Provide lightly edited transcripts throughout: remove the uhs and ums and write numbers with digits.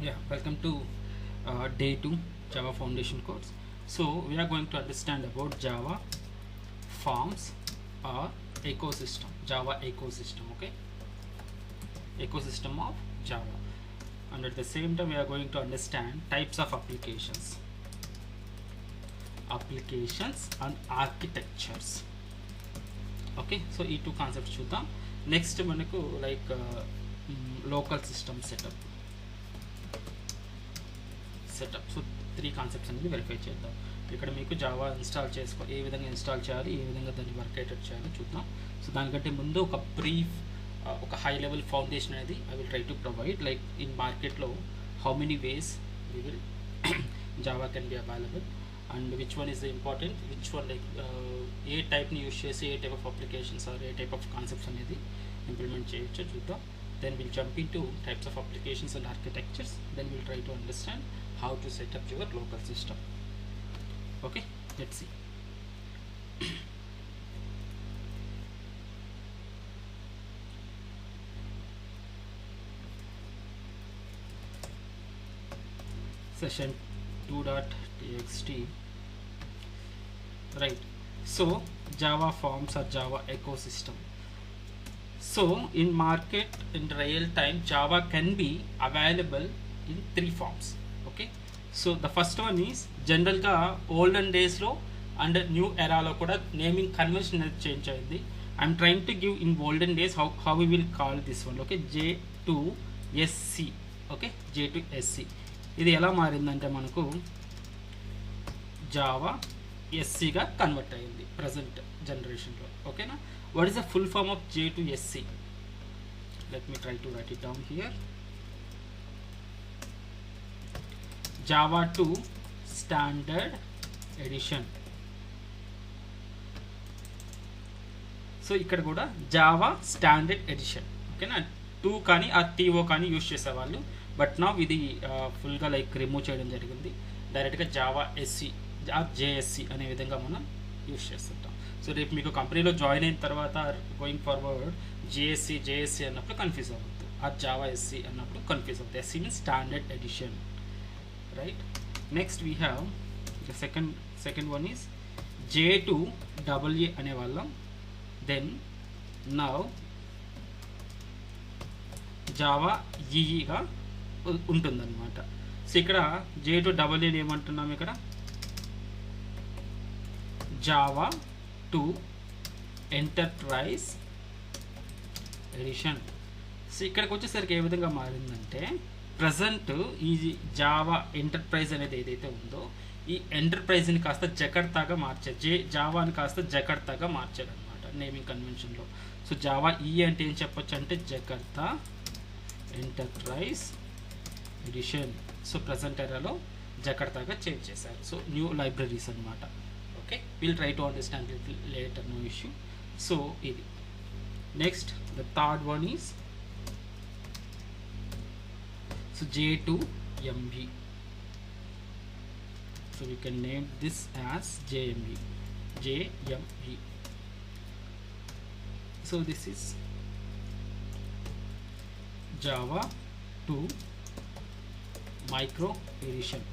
Yeah, welcome to day 2 Java Foundation course. So we are going to understand about Java forms or ecosystem, Java ecosystem, okay? Ecosystem of Java. And at the same time we are going to understand types of applications and architectures. Okay, so these two concepts చూద్దాం. Next మనకు like local system setup. So 3 concepts అనేది verify చేద్దాం. ఇక్కడ మీకు Java ఏ విధంగా install చేయాలి, ఏ విధంగా దాన్ని వర్క్ అయ్యేటట్టు చేయాలి చూద్దాం. సో దానికంటే ముందు ఒక బ్రీఫ్ ఒక హై లెవెల్ ఫౌండేషన్ అనేది I will try to provide. Like in మార్కెట్లో how many ways we will Java can be available and which one is the important, which one like ఏ టైప్ని యూస్ చేసి ఏ టైప్ ఆఫ్ అప్లికేషన్స్ ఆర్ ఏ type of concepts అనేది implement చేయొచ్చో చూద్దాం. Then we'll jump into types of applications and architectures. Then we'll try to understand how to set up your local system. Okay, let's see. Session 2.txt. Right. So Java forms or Java ecosystem. So in market in real time Java can be available in 3 forms. Okay, so the first one is general ga olden days lo and new era lo kuda naming convention change ayindi. I'm trying to give in olden days how we will call this one. Okay, J2SC. okay, J2SC ఇది ఎలా మారిందంటే మనకు Java SC గా convert అయ్యింది present generation లో. ఓకేనా, what is the full form of J2SC? Let me try to write it down here. Java 2 Standard Edition. So ఇక్కడ కూడా Java standard edition. ఓకేనా, 2 కానీ ఆ TO కానీ యూస్ చేసేవాళ్ళు, బట్ నా ఇది ఫుల్గా లైక్ రిమూవ్ చేయడం జరిగింది. డైరెక్ట్గా జావా SC JSC అనే విధంగా మనం యూస్ చేస్తుంటాం. సో రేపు మీకు కంపెనీలో జాయిన్ అయిన తర్వాత గోయింగ్ ఫార్వర్డ్ JSC అన్నప్పుడు కన్ఫ్యూజ్ అవ్వద్దు, ఆ జావా SC అన్నప్పుడు కన్ఫ్యూజ్ అవ్వద్దు. SC means standard edition, right. Next we have the second one is J2AA అనే వాళ్ళం. దెన్ నౌ జావా EEగా ఉంటుందన్నమాట. సో ఇక్కడ J2AA ఏమంటున్నాం, ఇక్కడ జావా 2 ఎంటర్ప్రైజ్ ఎడిషన్. సో ఇక్కడికి వచ్చేసరికి ఏ విధంగా మారిందంటే ప్రజెంట్ ఈ జావా ఎంటర్ప్రైజ్ అనేది ఏదైతే ఉందో ఈ ఎంటర్ప్రైజ్ని కాస్త జకర్తాగా మార్చారు, జావాని కాస్త జకర్తాగా మార్చారు అనమాట నేమింగ్ కన్వెన్షన్లో. సో జావా అంటే ఏం చెప్పొచ్చు అంటే Jakarta enterprise edition. So present ఎరాలో జకర్తాగా చేంజ్ చేశారు. సో న్యూ లైబ్రరీస్ అనమాట. Okay, we'll try to understand it later, no issue. So ఇది next the third one is so J2ME. so we can name this as JME. So this is Java 2 micro edition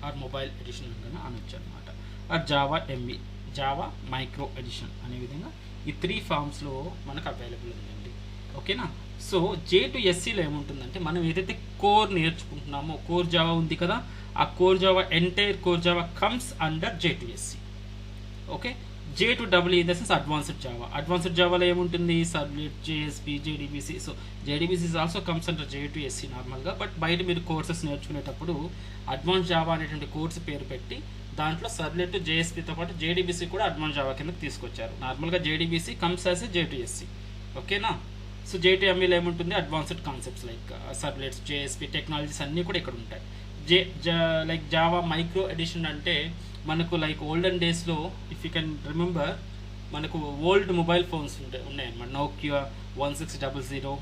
or mobile edition అని అనొచ్చు అనమాట. Or Java ME, Java micro edition అనే విధంగా ఈ 3 ఫామ్స్లో మనకు available ఉందండి. ఓకేనా, సో J2SCలో ఏముంటుందంటే మనం ఏదైతే కోర్ నేర్చుకుంటున్నామో కోర్ జావా ఉంది కదా, ఆ core Java entire core Java comes under J2SC. Okay, J2AA in the sense advanced జావాలో ఏముంటుంది servlet, JSP, JDBC. So JDBC also comes under J2SC నార్మల్గా, బట్ బయట మీరు కోర్సెస్ నేర్చుకునేటప్పుడు అడ్వాన్స్ జావా అనేటువంటి కోర్స్ పేరు పెట్టి దాంట్లో సర్వ్లెట్ JSPతో పాటు JDBC కూడా అడ్వాన్స్ జావా కిందకి తీసుకొచ్చారు. నార్మల్గా JDBC కమ్స్ యాజ్ J2SC. ఓకేనా, సో J2MEలో ఏముంటుంది advanced concepts like servlets, JSP technologies అన్నీ కూడా ఇక్కడ ఉంటాయి. లైక్ జావా మైక్రో ఎడిషన్ అంటే మనకు లైక్ ఓల్డెన్ డేస్లో ఇఫ్ యూ కెన్ రిమెంబర్ మనకు ఓల్డ్ మొబైల్ ఫోన్స్ ఉన్నాయన్నమాట. నోకియా 1600,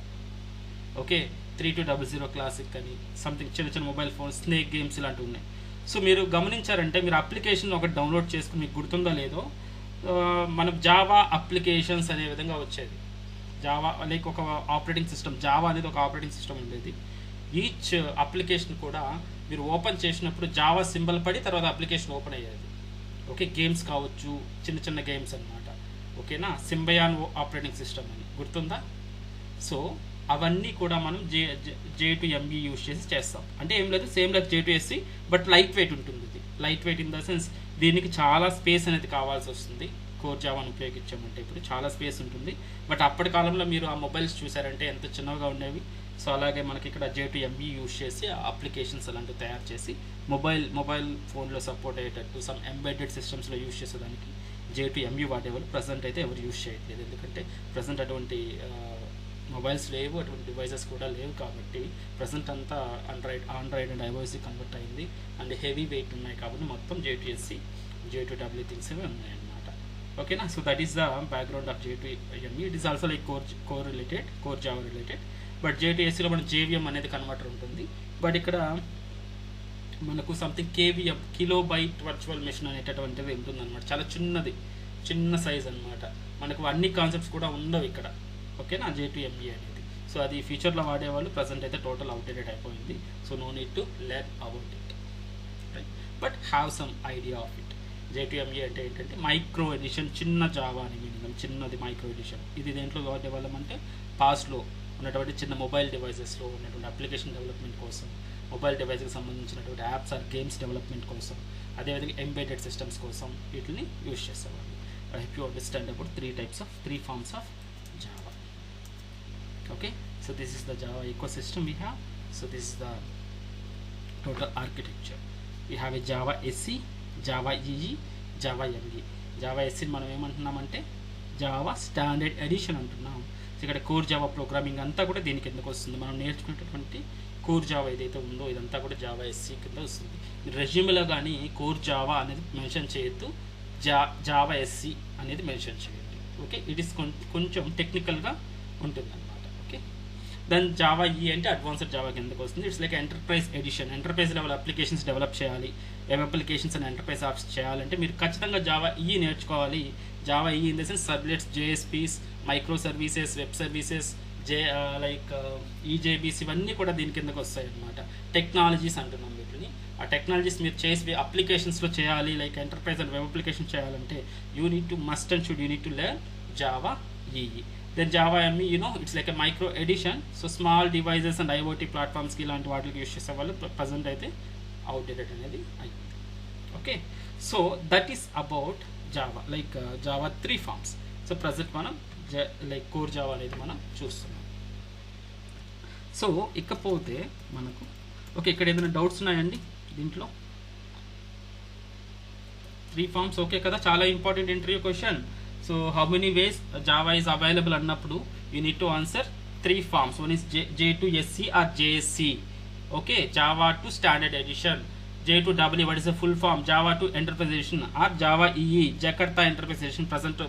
ఓకే 3200 క్లాసిక్ అని సంథింగ్ చిన్న మొబైల్ ఫోన్స్, స్నేక్ గేమ్స్ ఇలాంటివి ఉన్నాయి. సో మీరు గమనించారంటే మీరు అప్లికేషన్ ఒకటి డౌన్లోడ్ చేసుకుని మీకు గుర్తుందో లేదో మనకు జావా అప్లికేషన్స్ అనే విధంగా వచ్చేది. జావా లైక్ ఒక ఆపరేటింగ్ సిస్టమ్, జావా అనేది ఒక ఆపరేటింగ్ సిస్టమ్ ఉండేది. ఈచ్ అప్లికేషన్ కూడా మీరు ఓపెన్ చేసినప్పుడు జావా సింబల్ పడి తర్వాత అప్లికేషన్ ఓపెన్ అయ్యేది. ఓకే, గేమ్స్ కావచ్చు, చిన్న చిన్న గేమ్స్ అనమాట. ఓకేనా, సింబయాన్ ఆపరేటింగ్ సిస్టమ్ అని గుర్తుందా? సో అవన్నీ కూడా మనం J2ME యూజ్ చేసి చేస్తాం. అంటే ఏం లేదు, same like J2SE, but light weight ఉంటుంది. ఇది light weight in the sense దీనికి చాలా స్పేస్ అనేది కావాల్సి వస్తుంది. కోర్ జావాను ఉపయోగించామంటే ఇప్పుడు చాలా స్పేస్ ఉంటుంది. బట్ అప్పటి కాలంలో మీరు ఆ మొబైల్స్ చూసారంటే ఎంత చిన్నగా ఉండేవి. సో అలాగే మనకి ఇక్కడ J2ME యూజ్ చేసి అప్లికేషన్స్ అలాంటివి తయారు చేసి మొబైల్ ఫోన్లో సపోర్ట్ అయ్యేటట్టు సమ్ ఎంబెడెడ్ సిస్టమ్స్లో యూజ్ చేసేదానికి J2ME వాడేవాళ్ళు. ప్రజెంట్ అయితే ఎవరు యూజ్ చేయట్లేదు, ఎందుకంటే ప్రజెంట్ అటువంటి మొబైల్స్ లేవు, అటువంటి డివైసెస్ కూడా లేవు. కాబట్టి ప్రజెంట్ అంతా ఆండ్రాయిడ్ అండ్ iOS కన్వర్ట్ అయింది. అండ్ హెవీ వెయిట్ ఉన్నాయి కాబట్టి మొత్తం J2SE, J2W థింగ్స్ అవి ఉన్నాయన్నమాట. ఓకేనా, so that is the background of J2ME. It is also like core Java related. But J2SEలో మన JVM అనేది కన్వర్టర్ ఉంటుంది. బట్ ఇక్కడ మనకు something KVM, kilobyte virtual machine అనేటటువంటిది ఉంటుందన్నమాట. చాలా చిన్న సైజ్ అనమాట. మనకు అన్ని కాన్సెప్ట్స్ కూడా ఉండవు ఇక్కడ. ఓకేనా, J2ME అనేది. సో అది ఫ్యూచర్లో వాడేవాళ్ళు, ప్రజెంట్ అయితే టోటల్ అవుట్డేటెడ్ అయిపోయింది. So no need to learn about it, right, but have some idea of it. J2ME అంటే ఏంటంటే మైక్రో ఎడిషన్, చిన్న జావా అని మీనింగ్, చిన్నది మైక్రో ఎడిషన్. ఇది దేంట్లో వాడేవాళ్ళం అంటే పాస్ట్లో ఉన్నటువంటి చిన్న మొబైల్ డివైసెస్లో ఉన్నటువంటి అప్లికేషన్ డెవలప్మెంట్ కోసం, మొబైల్ డివైస్కి సంబంధించినటువంటి యాప్స్ ఆర్ గేమ్స్ డెవలప్మెంట్ కోసం, అదేవిధంగా ఎంబెడెడ్ సిస్టమ్స్ కోసం వీటిని యూజ్ చేసేవాళ్ళు. I hope you understand about three forms of Java. Okay, so this is the Java ecosystem we have. So this is the total architecture. We have a Java SE, Java EE, Java ME. Java SE మనం ఏమంటున్నామంటే Java standard edition అంటున్నాం. So ఇక్కడ core Java programming అంతా కూడా దీని కిందకు వస్తుంది. మనం నేర్చుకునేటటువంటి core Java ఏదైతే ఉందో ఇదంతా కూడా జావా SE కింద వస్తుంది. రెజ్యూమ్లో కానీ కోర్ జావా అనేది మెన్షన్ చేయొద్దు, జావా SE అనేది మెన్షన్ చేయండి. ఓకే, ఇట్ ఈస్ కొంచెం టెక్నికల్గా ఉంటుంది అనమాట. ఓకే, దెన్ జావా E అంటే అడ్వాన్స్డ్ జావా కిందకు వస్తుంది. It's like enterprise edition. Enterprise level applications develop చేయాలి, web applications and enterprise apps చేయాలంటే మీరు ఖచ్చితంగా జావా E నేర్చుకోవాలి. Java E in the sense servlets, JSPs, micro services, web services, EJBs ఇవన్నీ కూడా దీని కిందకు వస్తాయి అన్నమాట. టెక్నాలజీస్ అంటున్నాం వీటిని. ఆ టెక్నాలజీస్ మీరు చేసి అప్లికేషన్స్లో చేయాలి, like enterprise and web application చేయాలంటే you need to learn Java EE. Then Java ME, it's like a micro edition. So small devices and IoT ప్లాట్ఫామ్స్కి ఇలాంటి వాటికి యూజ్ చేసే వాళ్ళు ప్రజెంట్ అయితే అవుట్డేటెడ్ అనేది అయింది. Okay, so that is about Java, like Java 3 forms. So present మనం like core Java అనేది మనం చూస్తున్నాం. సో ఇకపోతే మనకు ఓకే, ఇక్కడ ఏదైనా డౌట్స్ ఉన్నాయండి దీంట్లో? 3 ఫార్మ్స్ ఓకే కదా, చాలా important interview question. So how many ways Java is available అన్నప్పుడు you need to answer 3 forms. One is J2SE or JSC. Okay, Java two standard edition. J2W, what is the full form? Java to Enterprise Edition or Java EE, Jakarta Enterprise Edition, present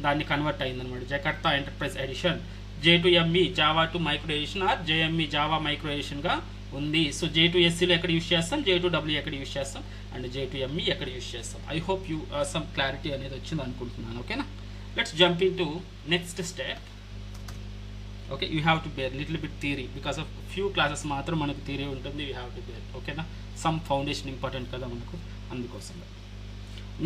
దాన్ని convert అయింది అనమాట, Jakarta enterprise edition. J2ME, Java two micro edition or JME, Java micro ఎడిషన్గా ఉంది. So J2SEలో ఎక్కడ use చేస్తాం, J2W ఎక్కడ use చేస్తాం, and J2ME ఎక్కడ యూజ్ చేస్తాం. I hope you some clarity అనేది వచ్చింది అనుకుంటున్నాను. ఓకేనా, let's jump into next step. Okay, you have to bear little bit theory, because of few classes మాత్రం మనకు థియరీ ఉంటుంది. You have to bear. ఓకేనా, సమ్ ఫౌండేషన్ ఇంపార్టెంట్ కదా మనకు, అందుకోసం.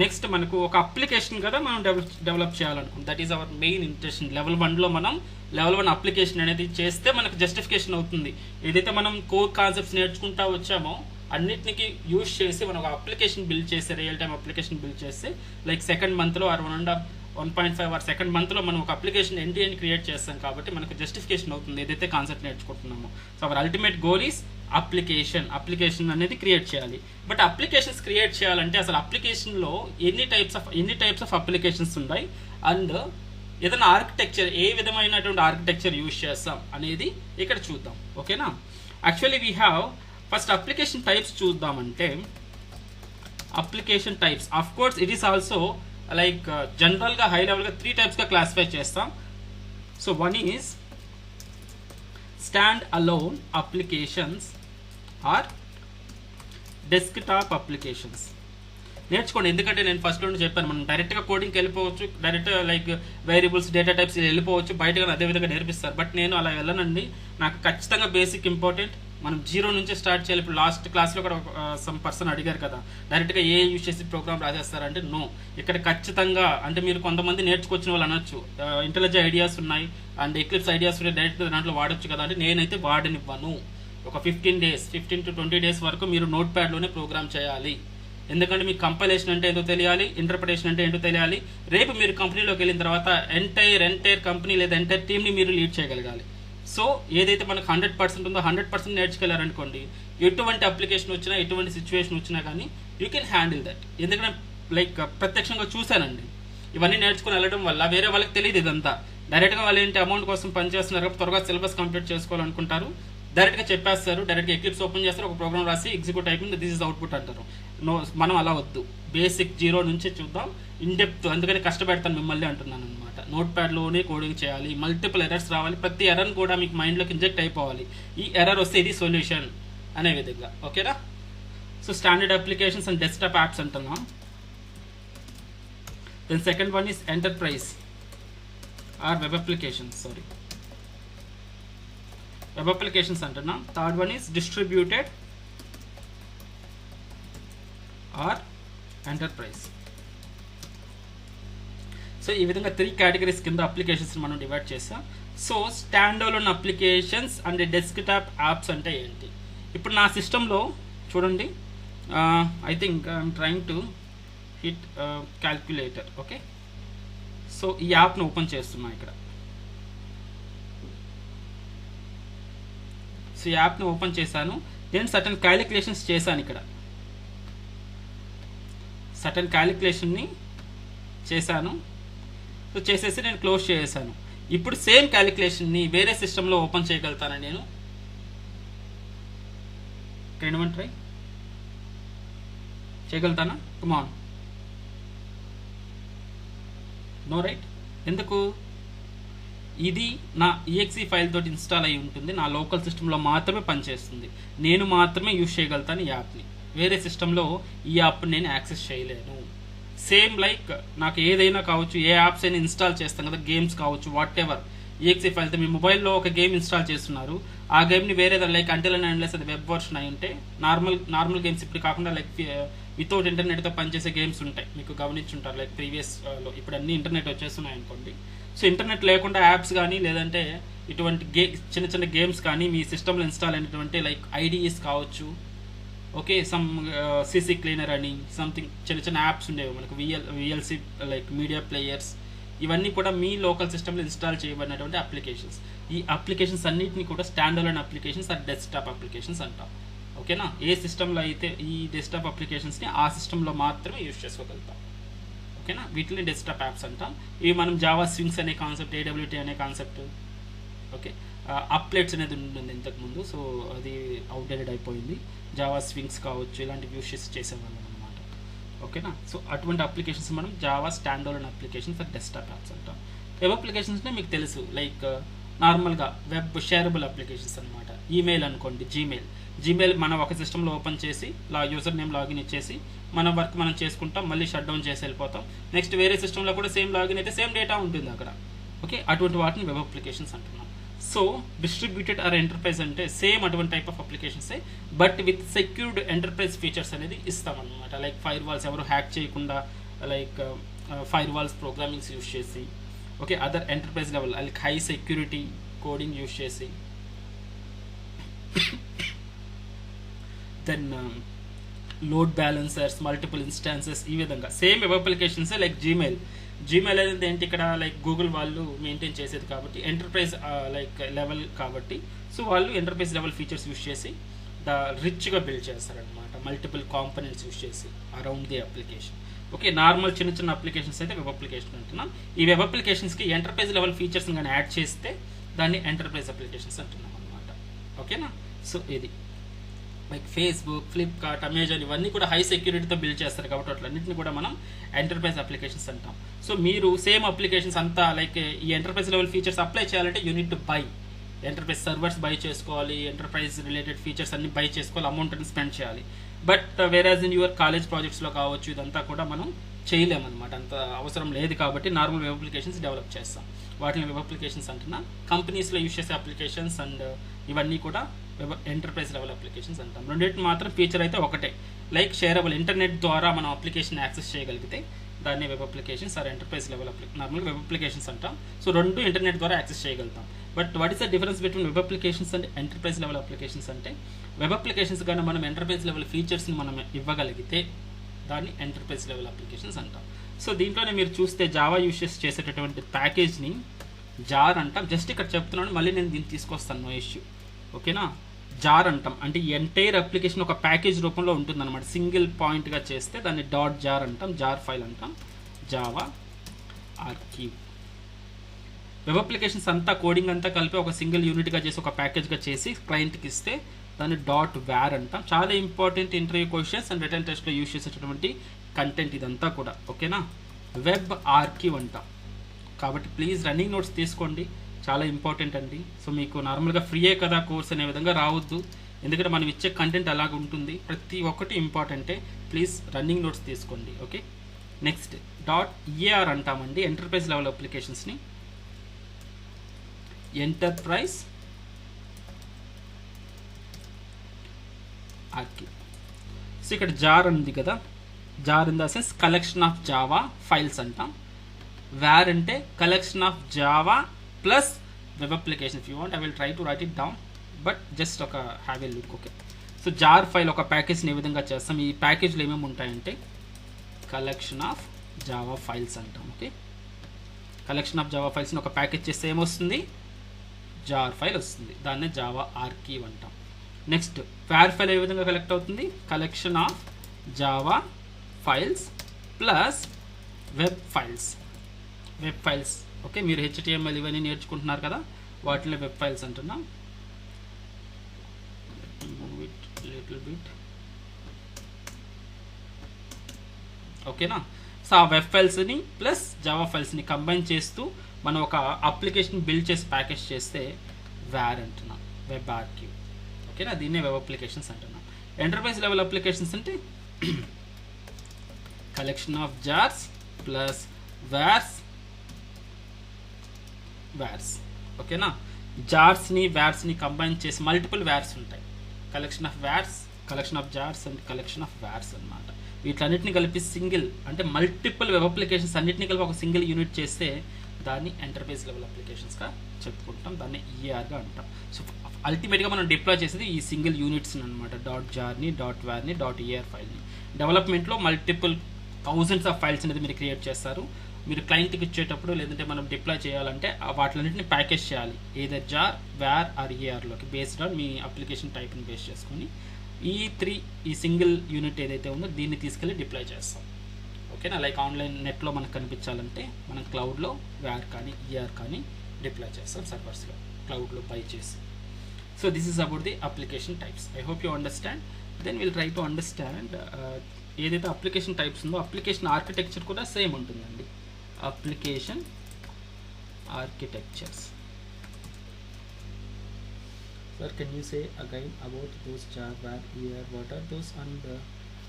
నెక్స్ట్ మనకు ఒక అప్లికేషన్ కదా మనం డెవలప్ చేయాలనుకుంటాం. That is our main intention. Level 1లో మనం లెవెల్ 1 అప్లికేషన్ అనేది చేస్తే మనకు జస్టిఫికేషన్ అవుతుంది. ఏదైతే మనం కోర్ కాన్సెప్ట్స్ నేర్చుకుంటా వచ్చామో అన్నిటికి యూజ్ చేసి మనం ఒక అప్లికేషన్ బిల్డ్ చేస్తే, రియల్ టైమ్ అప్లికేషన్ బిల్డ్ చేస్తే, లైక్ సెకండ్ మంత్లో ఆర్ 1.5 ఆర్ సెకండ్ మంత్లో మనం ఒక అప్లికేషన్ ఎండ్ క్రియేట్ చేస్తాం. కాబట్టి మనకు జస్టిఫికేషన్ అవుతుంది ఏదైతే కాన్సెప్ట్ నేర్చుకుంటున్నామో. So our ultimate goal is application అనేది క్రియేట్ చేయాలి. బట్ అప్లికేషన్స్ క్రియేట్ చేయాలంటే అసలు అప్లికేషన్లో ఎన్ని టైప్స్ ఆఫ్ అప్లికేషన్స్ ఉన్నాయి, అండ్ ఏదైనా ఆర్కిటెక్చర్, ఏ విధమైనటువంటి ఆర్కిటెక్చర్ యూజ్ చేస్తాం అనేది ఇక్కడ చూద్దాం. ఓకేనా, actually we have first application types చూద్దామంటే, application types of course it is also like జనరల్గా హై లెవెల్గా 3 టైప్స్గా క్లాసిఫై చేస్తాం. So one is stand alone applications or desktop applications. నేర్చుకోండి, ఎందుకంటే నేను ఫస్ట్ నుండి చెప్పాను మనం డైరెక్ట్గా కోడింగ్కి వెళ్ళిపోవచ్చు, direct like variables, data types వెళ్ళిపోవచ్చు, బయటగా అదేవిధంగా నేర్పిస్తారు. బట్ నేను అలా వెళ్ళనండి, నాకు ఖచ్చితంగా బేసిక్ ఇంపార్టెంట్. మనం జీరో నుంచి స్టార్ట్ చేయాలి. ఇప్పుడు లాస్ట్ క్లాస్లో కూడా సమ్ పర్సన్ అడిగారు కదా, డైరెక్ట్గా ఏ యూజ్ చేసి ప్రోగ్రామ్ రాసేస్తారంటే నో. ఇక్కడ ఖచ్చితంగా అంటే మీరు కొంతమంది నేర్చుకొచ్చిన వాళ్ళు అనొచ్చు, ఇంటెలిజెంట్ ఐడియాస్ ఉన్నాయి అండ్ ఎక్లిప్స్ ఐడియాస్ ఉన్నాయి, డైరెక్ట్గా దాంట్లో వాడచ్చు కదా అంటే నేనైతే వాడనివ్వను. ఒక 15 to 20 days వరకు మీరు నోట్ ప్యాడ్లోనే ప్రోగ్రామ్ చేయాలి. ఎందుకంటే మీకు కంపైలేషన్ అంటే ఏంటో తెలియాలి, ఇంటర్ప్రిటేషన్ అంటే ఏంటో తెలియాలి. రేపు మీరు కంపెనీలోకి వెళ్ళిన తర్వాత ఎంటైర్ కంపెనీ లేదా ఎంటైర్ టీమ్ని మీరు లీడ్ చేయగలగాలి. సో ఏదైతే మనకు 100% ఉందో 100% నేర్చుకెళ్ళారనుకోండి, ఎటువంటి అప్లికేషన్ వచ్చినా ఎటువంటి సిచ్యువేషన్ వచ్చినా కానీ యూ కెన్ హ్యాండిల్ దట్. ఎందుకంటే లైక్ ప్రత్యక్షంగా చూశానండి, ఇవన్నీ నేర్చుకుని వెళ్ళడం వల్ల వేరే వాళ్ళకి తెలియదు ఇదంతా. డైరెక్ట్గా వాళ్ళు ఏంటి అమౌంట్ కోసం పనిచేస్తున్నారు, త్వరగా సిలబస్ కంప్లీట్ చేసుకోవాలనుకుంటారు, డైరెక్ట్గా చెప్పేస్తారు, డైరెక్ట్గా ఎక్లిప్స్ ఓపెన్ చేస్తారు, ఒక ప్రోగ్రామ్ రాసి ఎగ్జిక్యూట్ అయిపోయింది, దిస్ ఇస్ అవుట్పుట్ అంటారు. నో, మనం అలా వద్దు, బేసిక్ జీరో నుంచి చూద్దాం, ఇన్ డెప్త్. అందుకని కష్టపెడతాను మిమ్మల్ని అంటున్నాను అనమాట. నోట్ ప్యాడ్లోనే కోడింగ్ చేయాలి, మల్టిపుల్ ఎర్రర్స్ రావాలి, ప్రతి ఎర్రర్ కూడా మీకు మైండ్లోకి ఇంజెక్ట్ అయిపోవాలి. ఈ ఎర్రర్ వస్తే ఇది సొల్యూషన్ అనే విధంగా. ఓకేనా? So standard applications and desktop apps అంటున్నాం. Then second one is enterprise or web applications. Sorry, web applications అంటున్నాం. Third one is distributed or enterprise. So ఈ విధంగా 3 కేటగిరీస్ కింద అప్లికేషన్స్ మనం డివైడ్ చేస్తాం. So stand alone applications and desktop apps అంటే ఏంటి? ఇప్పుడు నా సిస్టంలో చూడండి, I think I'm trying to hit calculator. Okay, so ఈ యాప్ను ఓపెన్ చేస్తున్నా ఇక్కడ. సో ఈ యాప్ను ఓపెన్ చేశాను, నేను సర్టన్ క్యాలిక్యులేషన్స్ చేశాను. ఇక్కడ సర్టన్ క్యాలిక్యులేషన్ని చేశాను. సో చేసేసి నేను క్లోజ్ చేసేసాను. ఇప్పుడు సేమ్ క్యాలిక్యులేషన్ని వేరే సిస్టంలో ఓపెన్ చేయగలుగుతాను నేను. ట్రై చేయగలుగుతానా? కమాన్. No, right? ఎందుకు? ఇది నా EXE ఫైల్ తోటి ఇన్స్టాల్ అయి ఉంటుంది, నా లోకల్ సిస్టంలో మాత్రమే పనిచేస్తుంది, నేను మాత్రమే యూజ్ చేయగలుగుతాను ఈ యాప్ని. వేరే సిస్టంలో ఈ యాప్ని నేను యాక్సెస్ చేయలేను. సేమ్ లైక్ నాకు ఏదైనా కావచ్చు, ఏ యాప్స్ అయినా ఇన్స్టాల్ చేస్తాం కదా, గేమ్స్ కావచ్చు, వాట్ ఎవర్. EXE ఫైల్తో మీ మొబైల్లో ఒక గేమ్ ఇన్స్టాల్ చేస్తున్నారు, ఆ గేమ్ని వేరే లైక్ అంటిల్ అండ్ అన్లెస్ అది వెబ్ వర్షన్ అయి ఉంటే, నార్మల్ గేమ్స్ ఇప్పుడు కాకుండా లైక్ వితౌట్ ఇంటర్నెట్తో పనిచేసే గేమ్స్ ఉంటాయి, మీకు గమనించుంటారు. లైక్ ప్రీవియస్లో ఇప్పుడు అన్ని ఇంటర్నెట్ వచ్చేస్తున్నాయి అనుకోండి. సో ఇంటర్నెట్ లేకుండా యాప్స్ కానీ లేదంటే ఇటువంటి చిన్న చిన్న గేమ్స్ కానీ మీ సిస్టంలో ఇన్స్టాల్ అయినటువంటి లైక్ IDEs కావచ్చు. ఓకే, సమ్ CC క్లీనర్ అని సంథింగ్ చిన్న చిన్న యాప్స్ ఉండేవి మనకు, VLC లైక్ మీడియా ప్లేయర్స్, ఇవన్నీ కూడా మీ లోకల్ సిస్టంలో ఇన్స్టాల్ చేయబడినటువంటి అప్లికేషన్స్. ఈ అప్లికేషన్స్ అన్నిటిని కూడా stand alone applications or desktop applications అంటాం. ఓకేనా? ఏ సిస్టంలో అయితే ఈ డెస్క్టాప్ అప్లికేషన్స్ని ఆ సిస్టంలో మాత్రమే యూజ్ చేసుకోగలుగుతాం. ఓకేనా? వీటిని డెస్క్టాప్ యాప్స్ అంటాం. ఇవి మనం జావా స్వింగ్స్ అనే కాన్సెప్ట్, AWT అనే కాన్సెప్ట్, ఓకే, అప్లెట్స్ అనేది ఉంటుంది ఇంతకుముందు, సో అది అవుట్డేటెడ్ అయిపోయింది. జావా స్వింగ్స్ కావచ్చు, ఇలాంటివి యూజ్ చేసేవాళ్ళం అనమాట. ఓకేనా? సో అటువంటి అప్లికేషన్స్ మనం Java stand alone applications or desktop apps అంటాం. వెబ్ అప్లికేషన్స్నే మీకు తెలుసు, లైక్ నార్మల్గా వెబ్ షేరబుల్ అప్లికేషన్స్ అనమాట. ఈమెయిల్ అనుకోండి, జీమెయిల్ మనం ఒక సిస్టంలో ఓపెన్ చేసి యూజర్ నేమ్ లాగిన్ ఇచ్చేసి మన వర్క్ మనం చేసుకుంటాం, మళ్ళీ షట్ డౌన్ చేసి వెళ్ళిపోతాం. నెక్స్ట్ వేరే సిస్టంలో కూడా సేమ్ లాగిన్ అయితే సేమ్ డేటా ఉంటుంది అక్కడ. ఓకే, అటువంటి వాటిని వెబ్ అప్లికేషన్స్ అంటున్నాం. సో డిస్ట్రిబ్యూటెడ్ ఆర్ ఎంటర్ప్రైజ్ అంటే సేమ్ అటువంటి టైప్ ఆఫ్ అప్లికేషన్సే, but with secured enterprise features అనేది ఇస్తామన్నమాట. లైక్ ఫైర్ వాల్స్ ఎవరు హ్యాక్ చేయకుండా, like firewall programmings use చేసి, okay, other enterprise level like high security coding use చేసి, then load balancers, multiple instances, ఈ విధంగా సేమ్ వెబ్ అప్లికేషన్సే. లైక్ జీమెయిల్ అనేది ఏంటి ఇక్కడ లైక్ గూగుల్ వాళ్ళు మెయింటైన్ చేసేది కాబట్టి ఎంటర్ప్రైజ్ లైక్ లెవెల్ కాబట్టి, సో వాళ్ళు ఎంటర్ప్రైజ్ లెవెల్ ఫీచర్స్ యూజ్ చేసి రిచ్గా బిల్డ్ చేస్తారనమాట, మల్టిపుల్ కాంపోనెంట్స్ యూజ్ చేసి around the application. Okay, normal చిన్న చిన్న అప్లికేషన్స్ అయితే వెబ్ అప్లికేషన్ అంటున్నాం. ఈ వెబ్ అప్లికేషన్స్కి ఎంటర్ప్రైజ్ లెవెల్ ఫీచర్స్ని కానీ యాడ్ చేస్తే దాన్ని ఎంటర్ప్రైజ్ అప్లికేషన్స్ అంటున్నాం అనమాట. ఓకేనా? సో ఇది లైక్ ఫేస్బుక్, ఫ్లిప్కార్ట్, అమెజాన్ ఇవన్నీ కూడా హై సెక్యూరిటీతో బిల్డ్ చేస్తారు కాబట్టి అట్లన్నింటినీ కూడా మనం ఎంటర్ప్రైజ్ అప్లికేషన్స్ అంటాం. సో మీరు సేమ్ అప్లికేషన్స్ అంతా లైక్ ఈ ఎంటర్ప్రైజ్ లెవెల్ ఫీచర్స్ అప్లై చేయాలంటే you need to buy enterprise servers buy చేసుకోవాలి, ఎంటర్ప్రైజ్ రిలేటెడ్ ఫీచర్స్ అన్ని బై చేసుకోవాలి, అమౌంట్ అని స్పెండ్ చేయాలి. But whereas in your college ప్రాజెక్ట్స్లో కావచ్చు ఇదంతా కూడా మనం చేయలేమన్నమాట, అంత అవసరం లేదు కాబట్టి నార్మల్ వెబ్ అప్లికేషన్స్ డెవలప్ చేస్తాం. వాటిని వెబ్ అప్లికేషన్స్ అంటున్నా. కంపెనీస్లో యూజ్ చేసే అప్లికేషన్స్ అండ్ ఇవన్నీ కూడా ఎంటర్ప్రైజ్ లెవెల్ అప్లికేషన్స్ అంటాం. రెండింటి మాత్రం ఫీచర్ అయితే ఒకటే, లైక్ షేరబుల్ ఇంటర్నెట్ ద్వారా మనం అప్లికేషన్ యాక్సెస్ చేయగలిగితే దాన్ని web applications or enterprise level నార్మల్గా వెబ్ అప్లికేషన్స్ అంటాం. సో రెండు ఇంటర్నెట్ ద్వారా యాక్సెస్ చేయగలుగుతాం. But what is the difference between web applications and enterprise level applications అంటే, వెబ్ అప్లికేషన్స్ కానీ మనం ఎంటర్ప్రైజ్ లెవెల్ ఫీచర్స్ని మనం ఇవ్వగలిగితే దాన్ని ఎంటర్ప్రైజ్ లెవెల్ అప్లికేషన్స్ అంటాం. సో దీంట్లోనే మీరు చూస్తే జావా యూస్ చేసేటటువంటి ప్యాకేజ్ని జార్ అంటాం. జస్ట్ ఇక్కడ చెప్తున్నాను, మళ్ళీ నేను దీన్ని తీసుకొస్తాను, నో ఇష్యూ. ఓకేనా, జార్ అంటాం. అంటే ఈ ఎంటైర్ అప్లికేషన్ ఒక ప్యాకేజ్ రూపంలో ఉంటుందన్నమాట. సింగిల్ పాయింట్గా చేస్తే దాన్ని డాట్ జార్ అంటాం, జార్ ఫైల్ అంటాం, జావా ఆర్కీవ్. వెబ్ అప్లికేషన్స్ అంతా కోడింగ్ అంతా కలిపి ఒక సింగిల్ యూనిట్గా చేసి ఒక ప్యాకేజ్గా చేసి క్లయింట్కి ఇస్తే దాన్ని డాట్ వ్యార్ అంటాం. చాలా important interview questions and return టెస్ట్లో యూజ్ చేసేటటువంటి కంటెంట్ ఇదంతా కూడా. ఓకేనా, వెబ్ ఆర్కీవ్ అంటాం. కాబట్టి ప్లీజ్ రన్నింగ్ నోట్స్ తీసుకోండి, చాలా ఇంపార్టెంట్ అండి. సో మీకు నార్మల్గా ఫ్రీయే కదా కోర్స్ అనే విధంగా రావద్దు, ఎందుకంటే మనం ఇచ్చే కంటెంట్ అలాగ ఉంటుంది, ప్రతి ఒక్కటి ఇంపార్టెంటే. ప్లీజ్ రన్నింగ్ నోట్స్ తీసుకోండి. ఓకే, నెక్స్ట్ డాట్ ఈఏఆర్ అంటామండి. ఎంటర్ప్రైజ్ లెవెల్ అప్లికేషన్స్ని ఎంటర్ప్రైజ్ ఆర్కీవ్. సో ఇక్కడ జార్ ఉంది కదా, JAR in the sense collection of Java files అంటాం. వేర్ అంటే collection of Java plus web application. If you want I will try to write it down, but just ఒక have a look. Okay, so JAR file ఒక ప్యాకేజ్ని ఏ విధంగా చేస్తాం, ఈ ప్యాకేజ్లో ఏమేమి ఉంటాయంటే కలెక్షన్ ఆఫ్ జావా ఫైల్స్ అంటాం. ఓకే, కలెక్షన్ ఆఫ్ జావా ఫైల్స్ని ఒక ప్యాకేజ్ చేస్తే ఏమొస్తుంది, జార్ ఫైల్ వస్తుంది, దాన్నే జావా ఆర్కీవ్ అంటాం. నెక్స్ట్ వేర్ ఫైల్ ఏ విధంగా కలెక్ట్ అవుతుంది, కలెక్షన్ of Java files plus web files. Web files okay, మీరు HTML ఇవన్నీ నేర్చుకుంటున్నారు కదా, వాటిలో వెబ్ ఫైల్స్ అంటున్నాం. లిటిల్ బిట్ ఓకేనా. సో ఆ వెబ్ ఫైల్స్ని ప్లస్ జావా ఫైల్స్ని కంబైన్ చేస్తూ మనం ఒక అప్లికేషన్ బిల్డ్ చేసి ప్యాకేజ్ చేస్తే వేర్ అంటున్నాం, వెబ్ ఆర్కీవ్. ఓకేనా, దీన్నే వెబ్ అప్లికేషన్స్ అంటున్నాం. ఎంటర్ప్రైజ్ లెవెల్ అప్లికేషన్స్ అంటే collection of jars plus wars. ఓకేనా, జార్స్ని వేర్స్ని కంబైన్ చేసి మల్టిపుల్ వేర్స్ ఉంటాయి. Collection of wars, collection of jars and collection of wars అనమాట. వీటన్నిటిని కలిపి సింగిల్ అంటే మల్టిపుల్ వెబ్ అప్లికేషన్స్ అన్నిటిని కలిపి ఒక సింగిల్ యూనిట్ చేస్తే దాన్ని ఎంటర్ప్రైజ్ లెవెల్ అప్లికేషన్స్గా చెప్పుకుంటాం, దాన్ని ఈఆర్గా అంటాం. సో అల్టిమేట్గా మనం డిప్లాయ్ చేసేది ఈ సింగిల్ యూనిట్స్ అనమాట, డాట్ జార్ని, డాట్ వేర్ని, డాట్ ఈఆర్ ఫైల్ని. డెవలప్మెంట్లో మల్టిపుల్ థౌజండ్స్ ఆఫ్ ఫైల్స్ అనేది మీరు క్రియేట్ చేస్తారు. మీరు క్లయింట్కి ఇచ్చేటప్పుడు లేదంటే మనం డిప్లాయ్ చేయాలంటే వాటిలన్నింటిని ప్యాకేజ్ చేయాలి, ఏదర్ జార్, వేర్ ఆర్ ఈఆర్లోకి బేస్డ్ ఆన్ మీ అప్లికేషన్ టైప్ని బేస్ చేసుకొని ఈ సింగిల్ యూనిట్ ఏదైతే ఉందో దీన్ని తీసుకెళ్ళి డిప్లాయ్ చేస్తాం. ఓకేనా, లైక్ ఆన్లైన్ నెట్లో మనకు కనిపించాలంటే మనం క్లౌడ్లో వేర్ కానీ ఈఆర్ కానీ డిప్లాయ్ చేస్తాం, సర్వర్స్లో క్లౌడ్లో బై చేసి. So this is about the application types. I hope you understand. Then will try to understand ఏదైతే అప్లికేషన్ టైప్స్ ఉందో అప్లికేషన్ ఆర్కిటెక్చర్ కూడా సేమ్ ఉంటుందండి. Application architectures. Sir, can you say again about those jar, var, year, what are those and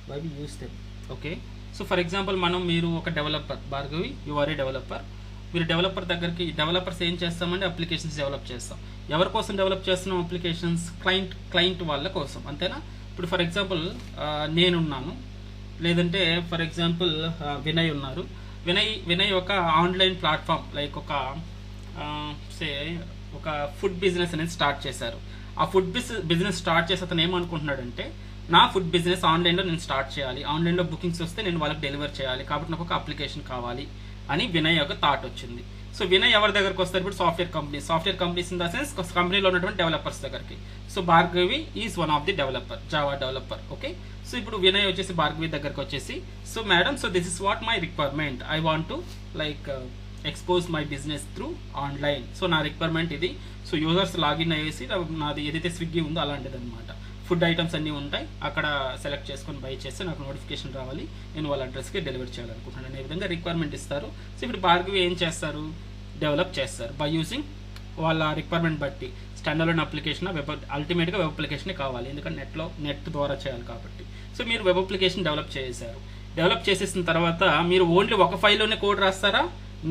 why we use them? Okay, so for example మీరు ఒక developer, Bhargavi you are a developer. మీరు developer దగ్గరికి, developers ఏం చేస్తామంటే applications develop చేస్తాం. ఎవరి కోసం develop చేస్తున్నాం అప్లికేషన్స్, క్లయింట్ వాళ్ళ కోసం, అంతేనా. ఇప్పుడు ఫర్ ఎగ్జాంపుల్ నేనున్నాను, లేదంటే ఫర్ ఎగ్జాంపుల్ వినయ్ ఉన్నారు. వినయ్ ఒక ఆన్లైన్ ప్లాట్ఫామ్ లైక్ ఒక ఫుడ్ బిజినెస్ అనేది స్టార్ట్ చేశారు. ఆ ఫుడ్ బిజినెస్ స్టార్ట్ చేసి అతను ఏమనుకుంటున్నాడంటే, నా ఫుడ్ బిజినెస్ ఆన్లైన్లో నేను స్టార్ట్ చేయాలి, ఆన్లైన్లో బుకింగ్స్ వస్తే నేను వాళ్ళకి డెలివర్ చేయాలి, కాబట్టి నాకు ఒక అప్లికేషన్ కావాలి అని వినయ్ ఒక థాట్ వచ్చింది. సో వినయ్ ఎవరి దగ్గరకు వస్తారు ఇప్పుడు, software companies in the sense కంపెనీలో ఉన్నటువంటి డెవలపర్స్ దగ్గరికి. So Bhargavi is one of the developer, Java developer. Okay, so ఇప్పుడు వినయ్ వచ్చేసి భార్గవి దగ్గరకు వచ్చేసి, so madam, so this is what my requirement, I want to like expose my business through online. So నా requirement ఇది. So users login అయ్యేసి నాది ఏదైతే Swiggy ఉందో అలాంటిది అనమాట. ఫుడ్ ఐటమ్స్ అన్నీ ఉంటాయి, అక్కడ సెలెక్ట్ చేసుకొని బై చేస్తే నాకు నోటిఫికేషన్ రావాలి, నేను వాళ్ళ అడ్రస్కి డెలివరీ చేయాలనుకుంటున్నాను అనే విధంగా రిక్వైర్మెంట్ ఇస్తారు. సో ఇప్పుడు భార్గవి ఏం చేస్తారు, డెవలప్ చేస్తారు బై యూజింగ్ వాళ్ళ రిక్వైర్మెంట్ బట్టి. స్టాండర్డ్ అప్లికేషన్ అల్టిమేట్గా వెబ్ అప్లికేషనే కావాలి, ఎందుకంటే నెట్ ద్వారా చేయాలి కాబట్టి. సో మీరు వెబ్ అప్లికేషన్ డెవలప్ చేశారు. డెవలప్ చేసేసిన తర్వాత మీరు ఓన్లీ ఒక ఫైల్లోనే కోడ్ రాస్తారా?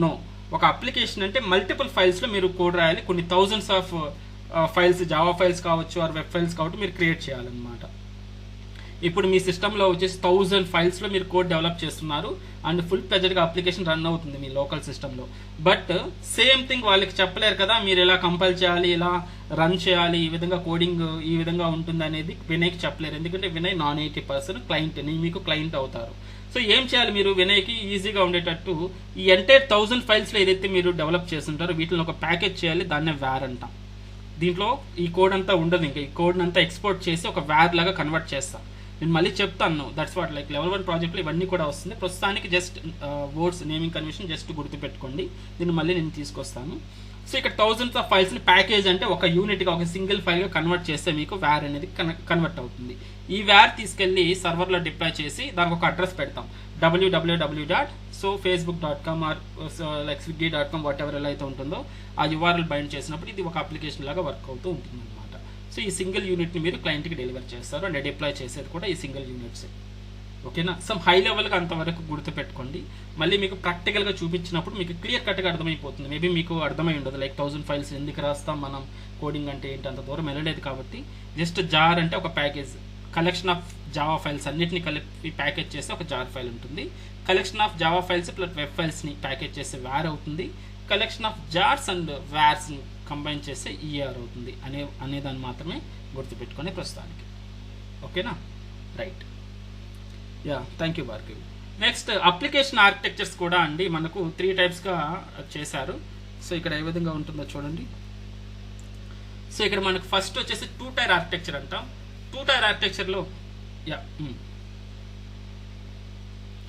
నో. ఒక అప్లికేషన్ అంటే మల్టిపుల్ ఫైల్స్లో మీరు కోడ్ రాయాలి, కొన్ని thousands of files, Java files కావచ్చు ఆర్ వెబ్ ఫైల్స్ కావచ్చు మీరు క్రియేట్ చేయాలన్నమాట. ఇప్పుడు మీ సిస్టంలో వచ్చేసి 1000 ఫైల్స్లో మీరు కోడ్ డెవలప్ చేస్తున్నారు అండ్ ఫుల్ ప్లెజర్గా అప్లికేషన్ రన్ అవుతుంది మీ లోకల్ సిస్టంలో. బట్ సేమ్ థింగ్ వాళ్ళకి చెప్పలేరు కదా, మీరు ఎలా కంపైల్ చేయాలి, ఎలా రన్ చేయాలి, ఈ విధంగా కోడింగ్ ఈ విధంగా ఉంటుంది అనేది వినయ్కి చెప్పలేరు. ఎందుకంటే Vinay non native person, client మీకు క్లయింట్ అవుతారు. సో ఏం చేయాలి మీరు వినయ్కి ఈజీగా ఉండేటట్టు ఈ ఎంటైర్ 1000 ఫైల్స్లో ఏదైతే మీరు డెవలప్ చేస్తుంటారో వీటిని ఒక ప్యాకేజ్ చేయాలి, దాన్నే వ్యార్ అంటాం. దీంట్లో ఈ కోడ్ అంతా ఉండదు, ఇంకా ఈ కోడ్ అంతా ఎక్స్పోర్ట్ చేసి ఒక వ్యార్ లాగా కన్వర్ట్ చేస్తాం. నేను మళ్ళీ చెప్తాను, దట్స్ వాట్ లైక్ లెవెల్ 1 ప్రాజెక్ట్లో ఇవన్నీ కూడా వస్తుంది. ప్రస్తుతానికి just words naming conversion just గుర్తుపెట్టుకోండి, దీన్ని మళ్ళీ నేను తీసుకొస్తాను. సో ఇక్కడ 1000 ఆఫ్ ఫైల్స్ని ప్యాకేజ్ అంటే ఒక యూనిట్గా ఒక సింగిల్ ఫైల్గా కన్వర్ట్ చేస్తే మీకు వ్యార్ అనేది కన్వర్ట్ అవుతుంది. ఈ వ్యార్ తీసుకెళ్ళి సర్వర్లో డిప్లాయ్ చేసి దానికి ఒక అడ్రస్ పెడతాం, www.facebook.com are like swiggy.com what ever ఎలా అయితే ఉంటుందో ఆ URL బైండ్ చేసినప్పుడు ఇది ఒక అప్లికేషన్ లాగా వర్క్ అవుతూ ఉంటుంది అనమాట. సో ఈ సింగిల్ యూనిట్ని మీరు క్లయింట్కి డెలివర్ చేస్తారు అండ్ డిప్లాయ్ చేసేది కూడా ఈ సింగిల్ యూనిట్సే. ఓకేనా, సమ్ హై లెవెల్గా అంతవరకు గుర్తుపెట్టుకోండి. మళ్ళీ మీకు ప్రాక్టికల్గా చూపించినప్పుడు మీకు క్లియర్ కట్గా అర్థమైపోతుంది. మేబీ మీకు అర్థమై ఉండదు లైక్ 1000 ఫైల్స్ ఎందుకు రాస్తాం మనం, కోడింగ్ అంటే ఏంటి అంత దూరం వెళ్ళలేదు కాబట్టి. జస్ట్ జార్ అంటే ఒక package, collection of Java files అన్నిటిని కలిపి ప్యాకేజ్ చేస్తే ఒక జార్ ఫైల్ ఉంటుంది. Collection of Java files plus web ఫైల్స్ని ప్యాకేజ్ చేస్తే వ్యార్ అవుతుంది. కలెక్షన్ ఆఫ్ జార్స్ అండ్ వ్యార్స్ని కంబైన్ చేస్తే ER అవుతుంది అనేదాన్ని మాత్రమే గుర్తుపెట్టుకునే ప్రస్తుతానికి. ఓకేనా, right. Yeah, thank you Bhargavi. Next application architectures కూడా అండి మనకు 3 టైప్స్గా చేశారు. సో ఇక్కడ ఏ విధంగా ఉంటుందో చూడండి. సో ఇక్కడ మనకు ఫస్ట్ వచ్చేసి 2 టైర్ ఆర్కిటెక్చర్ అంటాం. 2 టైర్ ఆర్కిటెక్చర్లో యా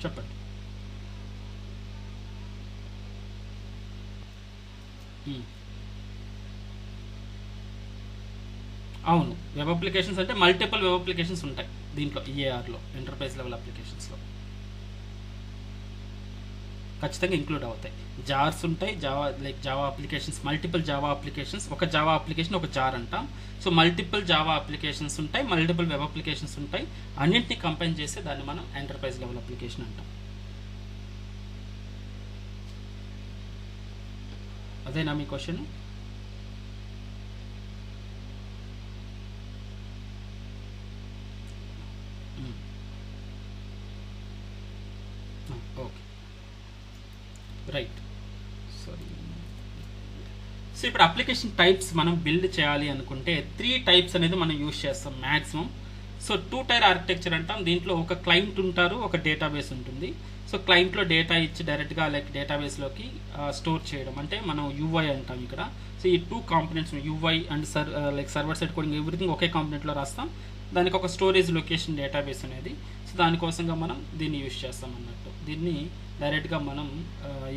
చెప్పండి. అవును, వెబ్ అప్లికేషన్స్ అంటే మల్టిపుల్ వెబ్ అప్లికేషన్స్ ఉంటాయి దీంట్లో, EARలో ఎంటర్ప్రైజ్ లెవెల్ అప్లికేషన్స్లో ఖచ్చితంగా ఇంక్లూడ్ అవుతాయి. జార్స్ ఉంటాయి, Java applications, multiple Java applications. ఒక జావా అప్లికేషన్ ఒక జార్ అంటాం. సో మల్టిపుల్ జావా అప్లికేషన్స్ ఉంటాయి, మల్టిపుల్ వెబ్ అప్లికేషన్స్ ఉంటాయి. అన్నింటినీ కంపైన్ చేస్తే దాన్ని మనం ఎంటర్ప్రైజ్ లెవెల్ అప్లికేషన్ అంటాం. అదేనా మీ question? Okay, right. Sorry. So ఇప్పుడు అప్లికేషన్ టైప్స్ మనం బిల్డ్ చేయాలి అనుకుంటే 3 టైప్స్ అనేది మనం యూజ్ చేస్తాం మ్యాక్సిమం. సో 2 టైర్ ఆర్కిటెక్చర్ అంటాం. దీంట్లో ఒక క్లయింట్ ఉంటారు, ఒక డేటాబేస్ ఉంటుంది. సో క్లయింట్లో డేటా ఇచ్చి డైరెక్ట్గా లైక్ డేటాబేస్లోకి స్టోర్ చేయడం అంటే మనం UI అంటాం ఇక్కడ. సో ఈ 2 components UI and like server side coding everything ఒకే కాంపోనెంట్లో రాస్తాం. దానికి ఒక స్టోరేజ్ లొకేషన్ డేటాబేస్ అనేది. సో దానికోసంగా మనం దీన్ని యూజ్ చేస్తాం అన్నట్టు. దీన్ని డైరెక్ట్గా మనం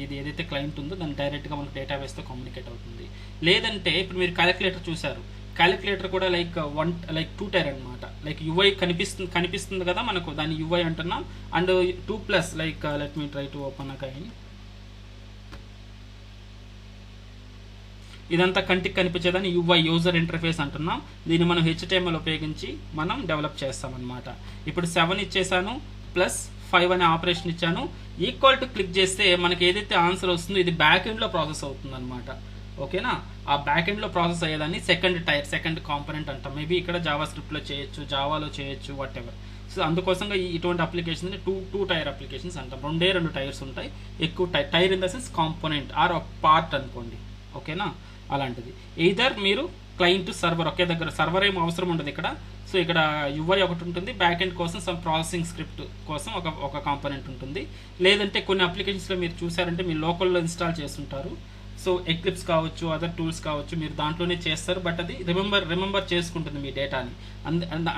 ఇది ఏదైతే క్లయింట్ ఉందో దాన్ని డైరెక్ట్గా మనకు డేటాబేస్తో కమ్యూనికేట్ అవుతుంది. లేదంటే ఇప్పుడు మీరు క్యాలిక్యులేటర్ చూసారు, క్యాలిక్యులేటర్ కూడా లైక్ 2 టైర్ అనమాట. లైక్ UI కనిపిస్తుంది కదా మనకు, దాన్ని UI అంటున్నాం. And 2+ like let me try to open again. ఇదంతా కంటికి కనిపించేదాన్ని UI యూజర్ ఇంటర్ఫేస్ అంటున్నాం. దీన్ని మనం HTML ఉపయోగించి మనం డెవలప్ చేస్తామన్నమాట. ఇప్పుడు 7 ఇచ్చేసాను ప్లస్ 5 అనే ఆపరేషన్ ఇచ్చాను, ఈక్వల్ టు క్లిక్ చేస్తే మనకి ఏదైతే ఆన్సర్ వస్తుందో ఇది బ్యాక్ ఎండ్లో ప్రాసెస్ అవుతుంది అనమాట. ఓకేనా, ఆ బ్యాక్ ఎండ్లో ప్రాసెస్ అయ్యేదాన్ని సెకండ్ కాంపోనెంట్ అంటాం. మేబీ ఇక్కడ జావా స్క్రిప్ట్లో చేయొచ్చు, జావాలో చేయొచ్చు, వాట్ ఎవర్. సో అందుకోసంగా ఇటువంటి అప్లికేషన్ టూ టైర్ అప్లికేషన్స్ అంటాం. 2 టైర్స్ ఉంటాయి. ఎక్కువ tier in the sense component or part అనుకోండి. ఓకేనా, అలాంటిది. ఎయిదర్ మీరు క్లయింట్ సర్వర్ ఒకే దగ్గర, సర్వర్ ఏం అవసరం ఉండదు ఇక్కడ. సో ఇక్కడ UI ఒకటి ఉంటుంది, బ్యాక్ ఎండ్ కోసం సమ్ ప్రాసెసింగ్ స్క్రిప్ట్ కోసం ఒక కాంపోనెంట్ ఉంటుంది. లేదంటే కొన్ని అప్లికేషన్స్లో మీరు చూసారంటే మీరు లోకల్లో ఇన్స్టాల్ చేస్తుంటారు. సో ఎక్లిప్స్ కావచ్చు, అదర్ టూల్స్ కావచ్చు, మీరు దాంట్లోనే చేస్తారు. బట్ అది రిమెంబర్ చేసుకుంటుంది మీ డేటాని.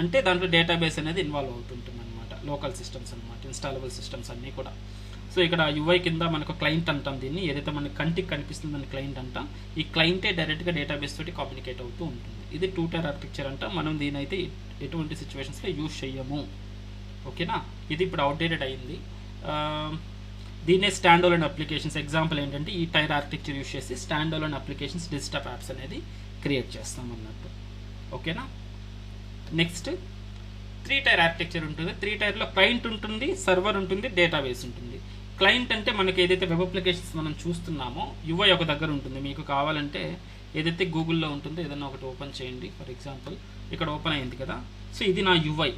అంటే దాంట్లో డేటాబేస్ అనేది ఇన్వాల్వ్ అవుతుంటుంది అనమాట. లోకల్ సిస్టమ్స్ అనమాట, ఇన్స్టాలబుల్ సిస్టమ్స్ అన్నీ కూడా. సో ఇక్కడ UI కింద మనకు క్లయింట్ అంటాం. దీన్ని ఏదైతే మనకి కంటికి కనిపిస్తుందని క్లయింట్ అంటాం. ఈ క్లయింటే డైరెక్ట్గా డేటాబేస్ తోటి కమ్యూనికేట్ అవుతూ ఉంటుంది. ఇది 2 టైర్ ఆర్కిటెక్చర్ అంటాం. మనం దీని అయితే ఎటువంటి సిచ్యువేషన్స్లో యూజ్ చేయము. ఓకేనా, ఇది ఇప్పుడు అవుట్డేటెడ్ అయింది. దీన్నే స్టాండ్ అలోన్ అప్లికేషన్స్ ఎగ్జాంపుల్ ఏంటంటే ఈ టైర్ ఆర్కిటెక్చర్ యూజ్ చేసి stand alone applications, desktop apps అనేది క్రియేట్ చేస్తాం అన్నట్టు. ఓకేనా, నెక్స్ట్ 3 టైర్ ఆర్కిటెక్చర్ ఉంటుంది. 3 టైర్లో క్లయింట్ ఉంటుంది, సర్వర్ ఉంటుంది, డేటాబేస్ ఉంటుంది. క్లయింట్ అంటే మనకి ఏదైతే వెబ్ అప్లికేషన్స్ మనం చూస్తున్నామో UI ఒక దగ్గర ఉంటుంది. మీకు కావాలంటే ఏదైతే గూగుల్లో ఉంటుందో ఏదైనా ఒకటి ఓపెన్ చేయండి. ఫర్ ఎగ్జాంపుల్ ఇక్కడ ఓపెన్ అయింది కదా. సో ఇది నా యూఐ.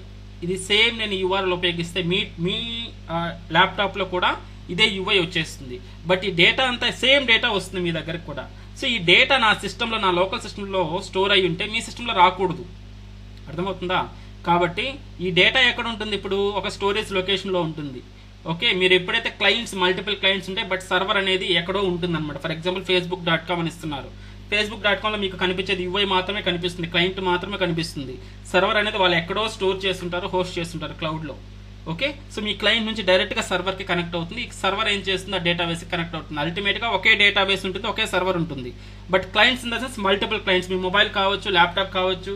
ఇది సేమ్ నేను యూఆర్ఎల్ ఉపయోగిస్తే మీ ల్యాప్టాప్లో కూడా ఇదే యూఐ వచ్చేస్తుంది. బట్ ఈ డేటా అంతా సేమ్ డేటా వస్తుంది మీ దగ్గరకు కూడా. సో ఈ డేటా నా సిస్టంలో, నా లోకల్ సిస్టంలో స్టోర్ అయి ఉంటే మీ సిస్టంలో రాకూడదు. అర్థమవుతుందా? కాబట్టి ఈ డేటా ఎక్కడ ఉంటుంది? ఇప్పుడు ఒక స్టోరేజ్ లొకేషన్లో ఉంటుంది. ఓకే, మీరు ఎప్పుడైతే క్లయింట్స్, మల్టిపుల్ క్లయింట్స్ ఉంటాయి, బట్ సర్వర్ అనేది ఎక్కడో ఉంటుంది అనమాట. ఫర్ ఎగ్జాంపుల్ facebook.com అని ఇస్తున్నారు. facebook.comలో మీకు కనిపించేది యూఐ మాత్రమే కనిపిస్తుంది, క్లయింట్ మాత్రమే కనిపిస్తుంది. సర్వర్ అనేది వాళ్ళు ఎక్కడో స్టోర్ చేస్తుంటారు, హోస్ట్ చేస్తుంటారు క్లౌడ్లో. ఓకే, సో మీ క్లయింట్ నుంచి డైరెక్ట్గా సర్వర్కి కనెక్ట్ అవుతుంది. సర్వర్ ఏం చేస్తుంది? ఆ డేటాబేస్కి కనెక్ట్ అవుతుంది. అల్టిమేట్గా ఒకే డేటాబేస్ ఉంటుంది, ఒకే సర్వర్ ఉంటుంది. But clients in the sense multiple clients. Me mobile కావచ్చు, ల్యాప్టాప్ కావచ్చు,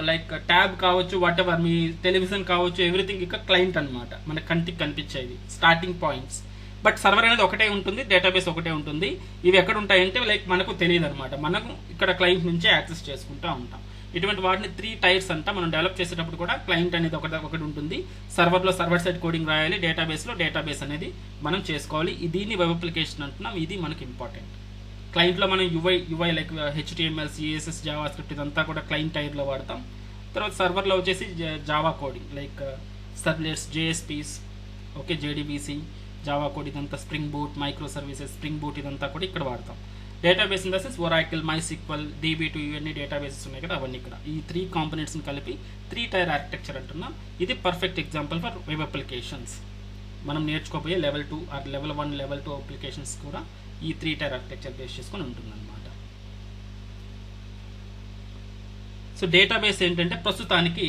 లైక్ ట్యాబ్ కావచ్చు, వాట్ ఎవర్, మీ టెలివిజన్ కావచ్చు, ఎవ్రీథింగ్ ఇక క్లయింట్ అనమాట, మన కంటికి కనిపించేది స్టార్టింగ్ పాయింట్స్. బట్ సర్వర్ అనేది ఒకటే ఉంటుంది, డేటాబేస్ ఒకటే ఉంటుంది. ఇవి ఎక్కడ ఉంటాయంటే లైక్ మనకు తెలియదు అనమాట. మనకు ఇక్కడ క్లయింట్ నుంచే యాక్సెస్ చేసుకుంటూ ఉంటాం. ఇటువంటి వాటిని 3 టైర్స్ అంట. మనం డెవలప్ చేసేటప్పుడు కూడా క్లయింట్ అనేది ఒకటి ఉంటుంది, సర్వర్లో సర్వర్ సైడ్ కోడింగ్ రాయాలి, డేటాబేస్లో డేటాబేస్ అనేది మనం చేసుకోవాలి. దీన్ని వెబ్ అప్లికేషన్ అంటున్నాం. ఇది మనకి ఇంపార్టెంట్. క్లయింట్లో మనం UI like HTML, CSS, JavaScript ఇదంతా కూడా క్లయింట్ టైర్లో వాడతాం. తర్వాత సర్వర్లో వచ్చేసి Java coding like servlets, JSPs, okay, JDBC, Java code ఇదంతా, Spring Boot, microservices, Spring Boot ఇదంతా కూడా ఇక్కడ వాడతాం. Database in the sense Oracle, MySQL, DB2 ఇవన్నీ డేటాబేసెస్ ఉన్నాయి కదా, అవన్నీ ఇక్కడ. ఈ 3 కాంపోనెంట్స్ని కలిపి 3 టైర్ ఆర్కిటెక్చర్ అంటున్నాం. ఇది perfect example for web applications. మనం నేర్చుకోబోయే level 2 or level 1, level 2 applications కూడా ఈ 3 టైర్ ఆర్కిటెక్చర్ బేస్ చేసుకొని ఉంటుందన్నమాట. సో డేటాబేస్ ఏంటంటే, ప్రస్తుతానికి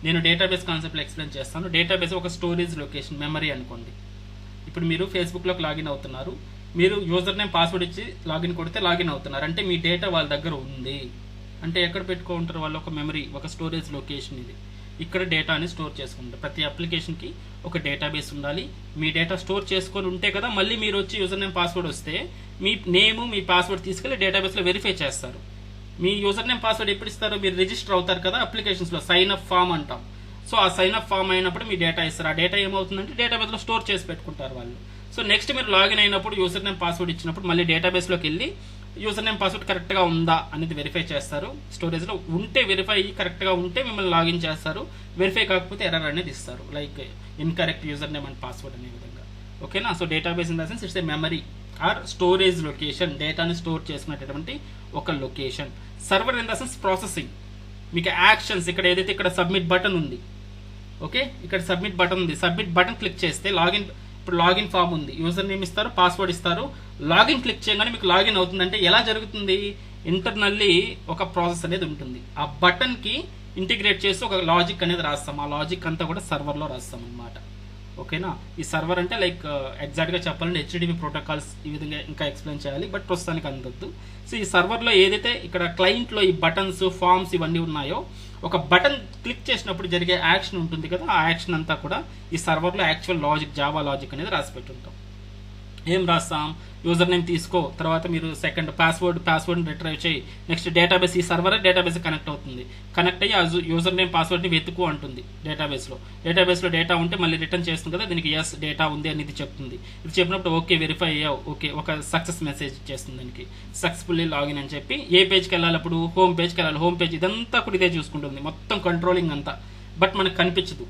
నేను డేటాబేస్ కాన్సెప్ట్లో ఎక్స్ప్లెయిన్ చేస్తాను. డేటాబేస్ ఒక స్టోరేజ్ లొకేషన్, మెమరీ అనుకోండి. ఇప్పుడు మీరు ఫేస్బుక్లోకి లాగిన్ అవుతున్నారు, మీరు యూజర్ నేమ్, పాస్వర్డ్ ఇచ్చి లాగిన్ కొడితే లాగిన్ అవుతున్నారు అంటే మీ డేటా వాళ్ళ దగ్గర ఉంది. అంటే ఎక్కడ పెట్టుకుంటారు వాళ్ళు? ఒక మెమరీ, ఒక స్టోరేజ్ లొకేషన్. ఇది ఇక్కడ డేటాని స్టోర్ చేసుకుంటారు. ప్రతి అప్లికేషన్కి ఒక డేటాబేస్ ఉండాలి. మీ డేటా స్టోర్ చేసుకొని ఉంటే కదా మళ్ళీ మీరు వచ్చి యూజర్ నేమ్, పాస్వర్డ్ వస్తే మీ నేమ్, మీ పాస్వర్డ్ తీసుకెళ్ళి డేటాబేస్లో వెరిఫై చేస్తారు. మీ యూజర్ నేమ్, పాస్వర్డ్ ఎప్పుడు ఇస్తారు? మీరు రిజిస్టర్ అవుతారు కదా అప్లికేషన్స్లో, సైన్ అప్ ఫామ్ అంటాం. సో ఆ సైన్ అప్ ఫామ్ అయినప్పుడు మీ డేటా ఇస్తారు. ఆ డేటా ఏమవుతుందంటే డేటాబేస్లో స్టోర్ చేసి పెట్టుకుంటారు వాళ్ళు. సో నెక్స్ట్ మీరు లాగిన్ అయినప్పుడు యూజర్ నేమ్, పాస్వర్డ్ ఇచ్చినప్పుడు మళ్ళీ డేటాబేస్లోకి వెళ్ళి యూజర్ నేమ్, పాస్వర్డ్ కరెక్ట్గా ఉందా అనేది వెరిఫై చేస్తారు. స్టోరేజ్లో ఉంటే వెరిఫై కరెక్ట్గా ఉంటే మిమ్మల్ని లాగిన్ చేస్తారు. వెరిఫై కాకపోతే ఎర్రర్ అనేది ఇస్తారు, like incorrect user name and password అనే విధంగా. ఓకేనా? So database in the sense it's a memory or storage location, డేటాని స్టోర్ చేసుకునేటటువంటి ఒక location. Server in the sense processing. మీకు యాక్షన్స్, ఇక్కడ ఏదైతే ఇక్కడ సబ్మిట్ బటన్ ఉంది, ఓకే, ఇక్కడ సబ్మిట్ బటన్ ఉంది. సబ్మిట్ బటన్ క్లిక్ చేస్తే లాగిన్, ఇప్పుడు లాగిన్ ఫామ్ ఉంది, యూజర్ నేమ్ ఇస్తారు, పాస్వర్డ్ ఇస్తారు, లాగిన్ క్లిక్ చేయగానే మీకు లాగిన్ అవుతుందంటే ఎలా జరుగుతుంది? ఇంటర్నల్లీ ఒక ప్రాసెస్ అనేది ఉంటుంది. ఆ బటన్కి ఇంటిగ్రేట్ చేసి ఒక లాజిక్ అనేది రాస్తాం. ఆ లాజిక్ అంతా కూడా సర్వర్లో రాస్తాం అన్నమాట. ఓకేనా? ఈ సర్వర్ అంటే లైక్ ఎగ్జాక్ట్గా చెప్పాలంటే HTTP ప్రోటోకాల్స్ ఈ విధంగా ఇంకా ఎక్స్ప్లెయిన్ చేయాలి, బట్ ప్రస్తుతానికి అందొద్దు. సో ఈ సర్వర్లో ఏదైతే ఇక్కడ క్లయింట్లో ఈ బటన్స్, ఫామ్స్ ఇవన్నీ ఉన్నాయో, ఒక బటన్ క్లిక్ చేసినప్పుడు జరిగే యాక్షన్ ఉంటుంది కదా, ఆ యాక్షన్ అంతా కూడా ఈ సర్వర్లో యాక్చువల్ లాజిక్, జావా లాజిక్ అనేది రాసి పెట్టుంటాం. ఏం రాస్తాం? యూజర్ నేమ్ తీసుకో, తర్వాత మీరు సెకండ్ పాస్వర్డ్ని రిట్రైవ్ చేయి, నెక్స్ట్ డేటాబేస్, ఈ సర్వర్ డేటాబేస్ కనెక్ట్ అవుతుంది. కనెక్ట్ అయ్యి ఆ యూజర్ నేమ్, పాస్వర్డ్ని వెతుకు అంటుంది డేటాబేస్లో డేటా ఉంటే మళ్ళీ రిటర్న్ చేస్తుంది కదా, దీనికి ఎస్ డేటా ఉంది అనేది చెప్తుంది. ఇది చెప్పినప్పుడు ఓకే వెరిఫై అయ్యావు, ఓకే, ఒక సక్సెస్ మెసేజ్ ఇచ్చేస్తుంది దానికి, సక్సెస్ఫుల్లీ లాగిన్ అని చెప్పి. ఏ పేజ్కి వెళ్ళాలి అప్పుడు? హోమ్ పేజ్కి వెళ్ళాలి. హోమ్ పేజ్ ఇదంతా కూడా ఇదే చూసుకుంటుంది, మొత్తం కంట్రోలింగ్ అంతా. బట్ మనకు కనిపించదు,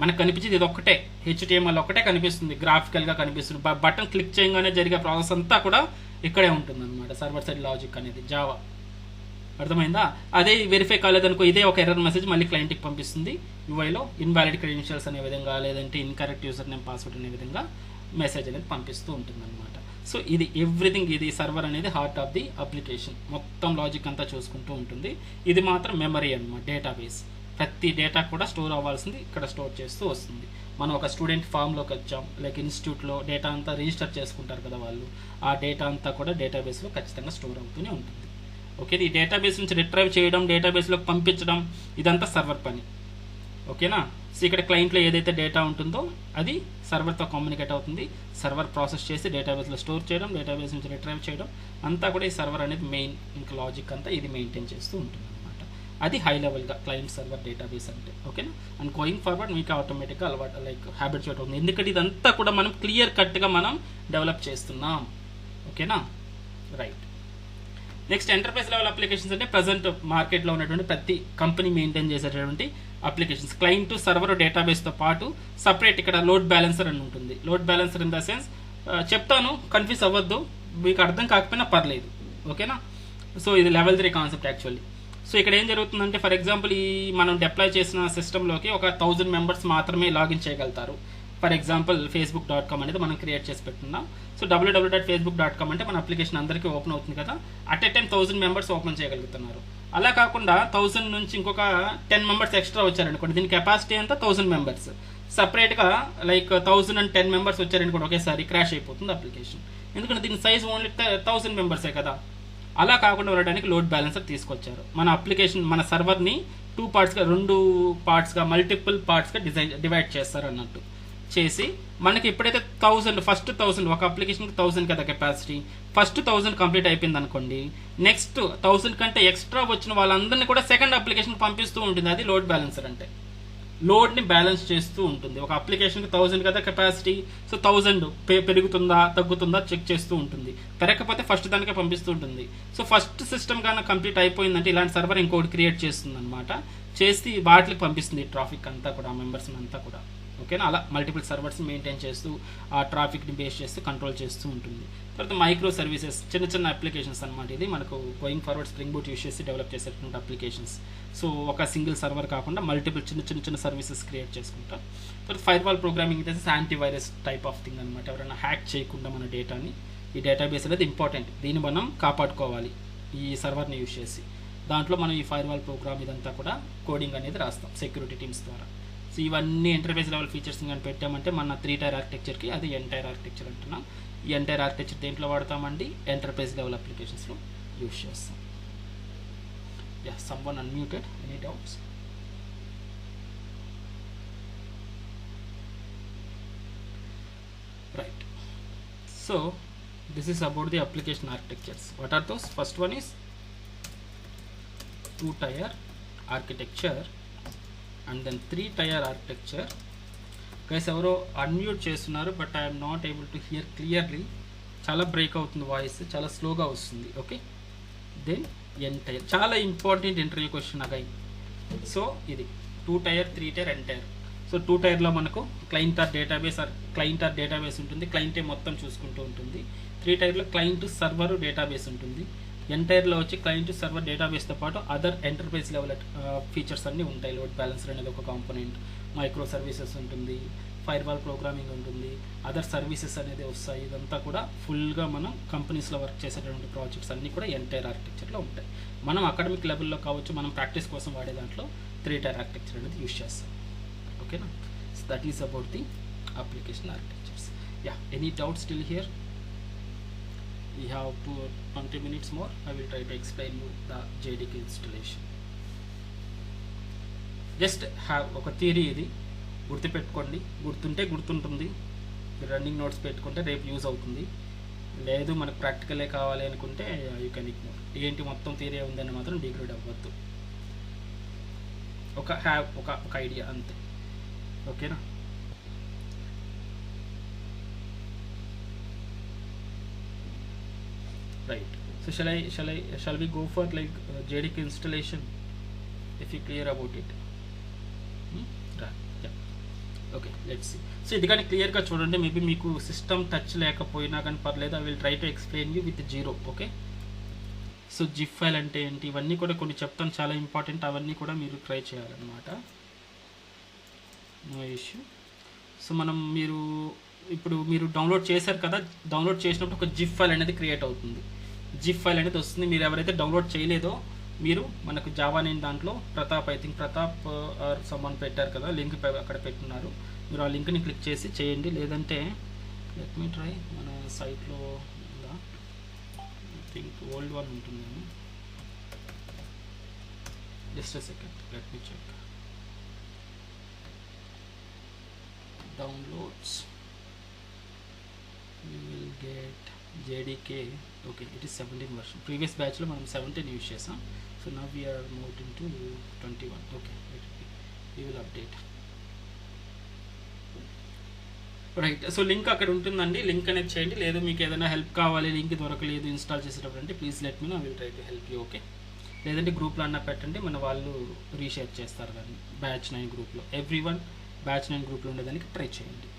మనకు కనిపించేది ఇది ఒక్కటే, HTML ఒక్కటే కనిపిస్తుంది, గ్రాఫికల్గా కనిపిస్తుంది. బటన్ క్లిక్ చేయగానే జరిగే ప్రాసెస్ అంతా కూడా ఇక్కడే ఉంటుంది అనమాట, సర్వర్ సైడ్ లాజిక్ అనేది, జావా. అర్థమైందా? అదే వెరిఫై కాలేదనుకో, ఇదే ఒక ఎర్రర్ మెసేజ్ మళ్ళీ క్లయింట్కి పంపిస్తుంది యూఐలో, ఇన్వాలిడ్ క్రెడెన్షియల్స్ అనే విధంగా, లేదంటే ఇన్కరెక్ట్ యూజర్ నేమ్, పాస్వర్డ్ అనే విధంగా మెసేజ్ అనేది పంపిస్తూ ఉంటుంది అనమాట. సో ఇది ఎవ్రీథింగ్, ఇది సర్వర్ అనేది హార్ట్ ఆఫ్ ది అప్లికేషన్, మొత్తం లాజిక్ అంతా చూసుకుంటూ ఉంటుంది. ఇది మాత్రం మెమరీ అనమాట, డేటాబేస్. ప్రతి డేటా కూడా స్టోర్ అవ్వాల్సింది ఇక్కడ స్టోర్ చేస్తూ వస్తుంది. మనం ఒక స్టూడెంట్ ఫామ్లోకి వచ్చాం, లైక్ ఇన్స్టిట్యూట్లో డేటా అంతా రిజిస్టర్ చేసుకుంటారు కదా వాళ్ళు, ఆ డేటా అంతా కూడా డేటాబేస్లో ఖచ్చితంగా స్టోర్ అవుతూనే ఉంటుంది. ఓకే, ఈ డేటాబేస్ నుంచి రిట్రైవ్ చేయడం, డేటాబేస్లోకి పంపించడం, ఇదంతా సర్వర్ పని. ఓకేనా? సో ఇక్కడ క్లయింట్లో ఏదైతే డేటా ఉంటుందో అది సర్వర్తో కమ్యూనికేట్ అవుతుంది. సర్వర్ ప్రాసెస్ చేసి డేటాబేస్లో స్టోర్ చేయడం, డేటాబేస్ నుంచి రిట్రైవ్ చేయడం, అంతా కూడా ఈ సర్వర్ అనేది మెయిన్, ఇంకా లాజిక్ అంతా ఇది మెయింటైన్ చేస్తూ ఉంటుంది. అది హై లెవెల్గా క్లయింట్ సర్వర్ డేటాబేస్ అంటే. ఓకేనా? అండ్ గోయింగ్ ఫార్వర్డ్ మీకు ఆటోమేటిక్గా అలవాటు, లైక్ హ్యాబిట్స్ అవుతుంది, ఎందుకంటే ఇదంతా కూడా మనం క్లియర్ కట్గా మనం డెవలప్ చేస్తున్నాం. ఓకేనా? Right. Next enterprise level applications అంటే ప్రజెంట్ మార్కెట్లో ఉన్నటువంటి ప్రతి కంపెనీ మెయింటైన్ చేసేటటువంటి అప్లికేషన్స్, క్లయింట్ సర్వర్ డేటాబేస్తో పాటు సపరేట్ ఇక్కడ లోడ్ బ్యాలెన్సర్ అని ఉంటుంది. Load balancer in the sense చెప్తాను, కన్ఫ్యూజ్ అవ్వద్దు, మీకు అర్థం కాకపోయినా పర్లేదు, ఓకేనా. సో ఇది లెవెల్ 3 కాన్సెప్ట్ యాక్చువల్లీ. సో ఇక్కడ ఏం జరుగుతుందంటే ఫర్ ఎగ్జాంపుల్ ఈ మనం డిప్లాయ్ చేసిన సిస్టంలోకి ఒక 1000 మెంబర్స్ మాత్రమే లాగిన్ చేయగలుగుతారు. ఫర్ ఎగ్జాంపుల్ facebook.com అనేది మనం క్రియేట్ చేసి పెట్టుకున్నాం. సో www.facebook.com అంటే మన అప్లికేషన్ అందరికీ ఓపెన్ అవుతుంది కదా, at a time 1000 members open చేయగలుగుతున్నారు. అలా కాకుండా 1000 నుంచి ఇంకొక 10 మెంబర్స్ ఎక్స్ట్రా వచ్చారనుకోండి, దీని కెపాసిటీ అంతా 1000 మెంబర్స్, సపరేట్గా లైక్ 1010 మెంబర్స్ వచ్చారనుకోండి, ఒకేసారి క్రాష్ అయిపోతుంది అప్లికేషన్. ఎందుకంటే దీని సైజ్ ఓన్లీ 1000 మెంబర్సే కదా. అలా కాకుండా ఉండడానికి లోడ్ బ్యాలెన్సర్ తీసుకొచ్చారు. మన అప్లికేషన్ మన సర్వర్ని 2 పార్ట్స్గా మల్టిపుల్ పార్ట్స్గా డివైడ్ చేస్తారు అన్నట్టు చేసి మనకి ఎప్పుడైతే 1000 ఫస్ట్ 1000 ఒక అప్లికేషన్కి 1000 కదా కెపాసిటీ, ఫస్ట్ 1000 కంప్లీట్ అయిపోయింది అనుకోండి, నెక్స్ట్ 1000 కంటే ఎక్స్ట్రా వచ్చిన వాళ్ళందరినీ కూడా సెకండ్ అప్లికేషన్కి పంపిస్తూ ఉంటుంది. అది లోడ్ బ్యాలెన్సర్ అంటే లోడ్ని బ్యాలెన్స్ చేస్తూ ఉంటుంది. ఒక అప్లికేషన్కి 1000 కదా కెపాసిటీ, సో 1000 పెరుగుతుందా తగ్గుతుందా చెక్ చేస్తూ ఉంటుంది. పెరగకపోతే ఫస్ట్ దానికే పంపిస్తూ ఉంటుంది. సో ఫస్ట్ సిస్టమ్ కానీ కంప్లీట్ అయిపోయిందంటే ఇలాంటి సర్వర్ ఇంకోటి క్రియేట్ చేస్తుంది అనమాట, చేసి వాటికి పంపిస్తుంది ట్రాఫిక్ అంతా కూడా, మెంబర్స్ అంతా కూడా, ఓకేనా. అలా మల్టిపుల్ సర్వర్స్ మెయింటైన్ చేస్తూ ఆ ట్రాఫిక్ని బేస్ చేస్తూ కంట్రోల్ చేస్తూ ఉంటుంది. తర్వాత మైక్రో సర్వీసెస్, చిన్న అప్లికేషన్స్ అనమాట. ఇది మనకు going forward spring boot use చేసి డెవలప్ చేసేటువంటి అప్లికేషన్స్. సో ఒక సింగిల్ సర్వర్ కాకుండా మల్టిపుల్ చిన్న సర్వీసెస్ క్రియేట్ చేసుకుంటాం. తర్వాత ఫైర్ వాల్ ప్రోగ్రామింగ్ అయితే యాంటీవైరస్ టైప్ ఆఫ్ థింగ్ అనమాట. ఎవరైనా హ్యాక్ చేయకుండా మన డేటాని, ఈ డేటాబేస్ అనేది ఇంపార్టెంట్, దీన్ని మనం కాపాడుకోవాలి ఈ సర్వర్ని యూస్ చేసి. దాంట్లో మనం ఈ ఫైర్ వాల్ ప్రోగ్రామ్ ఇదంతా కూడా కోడింగ్ అనేది రాస్తాం సెక్యూరిటీ టీమ్స్ ద్వారా. సో ఇవన్నీ ఎంటర్ప్రైజ్ లెవెల్ ఫీచర్స్ కానీ పెట్టామంటే మన 3 టైర్ ఆర్కిటెక్చర్కి అది ఎంటైర్ ఆర్కిటెక్చర్ అంటున్నాం. ఈ ఎంటైర్ ఆర్కిటెక్చర్ దేంట్లో వాడతామండి, ఎంటర్ప్రైజ్ లెవెల్ అప్లికేషన్స్లో యూస్ చేస్తాం. Yeah, someone unmuted, any doubts? Right. So this is about the application architectures. What are those? First one is 2-tier architecture and then 3-tier architecture. Guys, ఎవరో unmute చేస్తున్నారు, but I'm not able to hear clearly. చాలా break అవుతుంది voice, చాలా స్లోగా వస్తుంది. Okay, then entire, చాలా important interview question again. So ఇది 2-tier, 3-tier, entire. So 2-tierలో మనకు క్లయింట్ ఆర్ డేటాబేస్ ఉంటుంది, క్లయింటే మొత్తం చూసుకుంటూ ఉంటుంది. 3-tierలో క్లయింట్ సర్వర్ డేటాబేస్ ఉంటుంది. ఎంటైర్లో వచ్చి క్లయింట్ సర్వర్ డేటాబేస్తో పాటు అదర్ ఎంటర్ప్రైజ్ లెవెల్ ఫీచర్స్ అన్నీ ఉంటాయి. లోడ్ బ్యాలెన్సర్ అనేది ఒక కాంపోనెంట్, మైక్రో సర్వీసెస్ ఉంటుంది, ఫైర్ వాల్ ప్రోగ్రామింగ్ ఉంటుంది, అదర్ సర్వీసెస్ అనేది వస్తాయి. ఇదంతా కూడా ఫుల్గా మనం కంపెనీస్లో వర్క్ చేసేటువంటి ప్రాజెక్ట్స్ అన్నీ కూడా ఎంటైర్ ఆర్కిటెక్చర్లో ఉంటాయి. మనం అకాడమిక్ లెవెల్లో కావచ్చు, మనం ప్రాక్టీస్ కోసం వాడే దాంట్లో 3-tier ఆర్కిటెక్చర్ అనేది యూస్ చేస్తాం. ఓకేనా, so that is about the application architectures. Yeah, any doubt still here? We have 20 minutes more. I will try to explain you the JDK installation. Just have ఒక theory, ఇది గుర్తుపెట్టుకోండి, గుర్తుంటే గుర్తుంటుంది, running notes పెట్టుకుంటే రేపు use అవుతుంది. లేదు మనకు ప్రాక్టికలే కావాలి అనుకుంటే యూ కెన్ ఇగ్నోర్. ఏంటి మొత్తం థియరీ ఉందని మాత్రం డిగ్రేడ్ అవ్వద్దు. ఒక ఐడియా అంతే, ఓకేనా. Right. So shall we go for like JDK installation if you clear about it? Right. Yeah. Okay. Let's see. So ఇది కానీ క్లియర్గా చూడండి. మేబీ మీకు సిస్టమ్ టచ్ లేకపోయినా కానీ పర్లేదు. I will try to explain you with zero. Okay. So zip file అంటే ఏంటి, ఇవన్నీ కూడా కొన్ని చెప్తాను, చాలా ఇంపార్టెంట్. అవన్నీ కూడా మీరు ట్రై చేయాలన్నమాట. No issue. సో ఇప్పుడు మీరు డౌన్లోడ్ చేశారు కదా, డౌన్లోడ్ చేసినప్పుడు ఒక జిప్ ఫైల్ అనేది క్రియేట్ అవుతుంది. జిప్ ఫైల్ అనేది వస్తుంది. మీరు ఎవరైతే డౌన్లోడ్ చేయలేదో, మీరు మనకు జావా నేను దాంట్లో ప్రతాప్ ఆర్ సమ్మన్ పెట్టారు కదా, లింక్ అక్కడ పెట్టున్నారు. మీరు ఆ లింక్ని క్లిక్ చేసి చేయండి. లేదంటే లెట్ మీ ట్రై, మన సైట్లో ఉందా, ఐ థింక్ ఓల్డ్ వన్ ఉంటుందేమో. Just a second, let me check. Downloads, you will get JDK. okay, it is 17 version. previous batch lo manam 17 use chesam, so now we are moved into 21. okay, we will update. Right. So link అక్కడ ఉంటుందండి, link అనేది చేయండి. లేదు మీకు ఏదైనా help కావాలి, link దొరకలేదు install చేసేటప్పుడు అంటే please let me know, I will try to help you. Okay, లేదంటే గ్రూప్లో అన్న పెట్టండి, మన వాళ్ళు రీషేర్ చేస్తారు కానీ బ్యాచ్ 9 గ్రూప్లో. ఎవ్రీవన్ బ్యాచ్ 9 గ్రూప్లో ఉండేదానికి ట్రై చేయండి.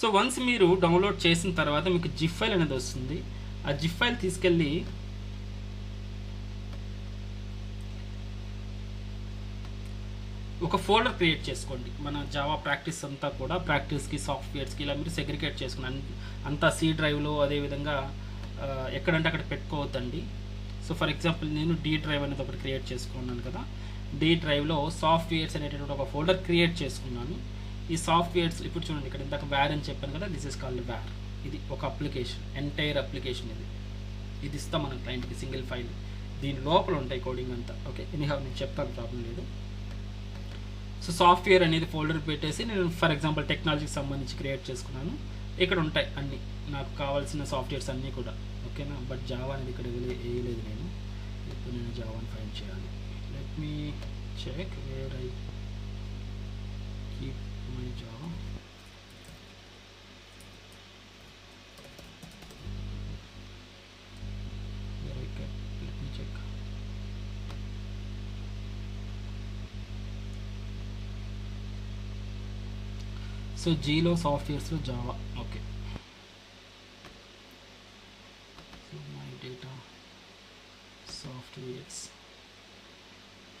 సో వన్స్ మీరు డౌన్లోడ్ చేసిన తర్వాత మీకు జిప్ ఫైల్ అనేది వస్తుంది. ఆ జిప్ ఫైల్ తీసుకెళ్ళి ఒక ఫోల్డర్ క్రియేట్ చేసుకోండి. మన జావా ప్రాక్టీస్ అంతా కూడా ప్రాక్టీస్కి, సాఫ్ట్వేర్స్కి ఇలా మీరు సెగ్రిగేట్ చేసుకుని అంతా సి డ్రైవ్లో అదేవిధంగా ఎక్కడంటే అక్కడ పెట్టుకోవద్దండి. సో ఫర్ ఎగ్జాంపుల్ నేను డి డ్రైవ్ అనేది ఒకటి క్రియేట్ చేసుకున్నాను కదా, డి డ్రైవ్లో సాఫ్ట్వేర్స్ అనేటటువంటి ఒక ఫోల్డర్ క్రియేట్ చేసుకున్నాను. ఈ సాఫ్ట్వేర్స్ ఇప్పుడు చూడండి, ఇక్కడ ఇందాక వ్యార్ అని చెప్పాను కదా, దిస్ ఇస్ కాల్డ్ వ్యార్. ఇది ఒక అప్లికేషన్, ఎంటైర్ అప్లికేషన్ ఇది ఇస్తాం మన క్లయింట్కి, సింగిల్ ఫైల్. దీని లోపల ఉంటాయి కోడింగ్ అంతా. ఓకే, ఎనీహౌ నేను చెప్తాను, ప్రాబ్లం లేదు. సో సాఫ్ట్వేర్ అనేది ఫోల్డర్ పెట్టేసి నేను ఫర్ ఎగ్జాంపుల్ టెక్నాలజీకి సంబంధించి క్రియేట్ చేసుకున్నాను. ఇక్కడ ఉంటాయి అన్నీ నాకు కావాల్సిన సాఫ్ట్వేర్స్ అన్నీ కూడా. ఓకేనా, బట్ జావా అనేది ఇక్కడ వేయలేదు నేను. ఇప్పుడు నేను జావాని ఫైండ్ చేయాలి. Let me check where I keep my Java. Let me check. So జీలో సాఫ్ట్వేర్స్లో Java. Okay, so my data softwares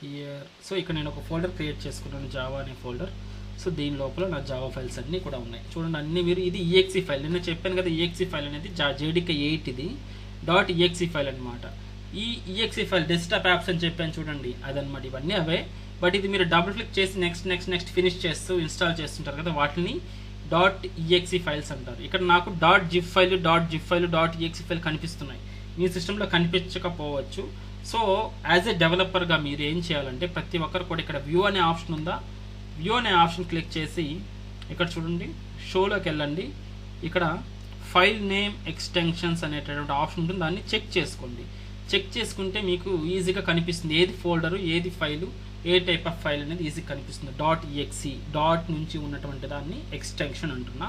here. So ఇక్కడ నేను ఒక ఫోల్డర్ క్రియేట్ చేసుకున్నాను, జావా అనే ఫోల్డర్. సో దీని లోపల నా జావా ఫైల్స్ అన్నీ కూడా ఉన్నాయి. చూడండి అన్నీ మీరు, ఇది ఈఎక్సీ ఫైల్. నిన్న చెప్పాను కదా, ఈఎక్సీ ఫైల్ అనేది JDK 8 ఇది .exe ఫైల్ అనమాట. ఈ ఈఎక్సీ ఫైల్ డెస్క్టాప్ యాప్స్ అని చెప్పాను చూడండి, అదనమాట. ఇవన్నీ అవే, బట్ ఇది మీరు డబుల్ క్లిక్ చేసి నెక్స్ట్ ఫినిష్ చేస్తూ ఇన్స్టాల్ చేస్తుంటారు కదా, వాటిని .exe ఫైల్స్ అంటారు. ఇక్కడ నాకు .zip ఫైల్ .exe ఫైల్ కనిపిస్తున్నాయి, మీ సిస్టంలో కనిపించకపోవచ్చు. సో యాజ్ ఎ డెవలపర్గా మీరు ఏం చేయాలంటే, ప్రతి ఒక్కరు కూడా ఇక్కడ వ్యూ అనే ఆప్షన్ ఉందా, వ్యూ అనే ఆప్షన్ క్లిక్ చేసి ఇక్కడ చూడండి, షోలోకి వెళ్ళండి. ఇక్కడ ఫైల్ నేమ్ ఎక్స్టెన్షన్స్ అనేటటువంటి ఆప్షన్ ఉంటుంది, దాన్ని చెక్ చేసుకోండి. చెక్ చేసుకుంటే మీకు ఈజీగా కనిపిస్తుంది ఏది ఫోల్డరు, ఏది file, A type of file అనేది ఈజీగా కనిపిస్తుంది. .exe డాట్ నుంచి ఉన్నటువంటి దాన్ని ఎక్స్టెన్షన్ అంటున్నా.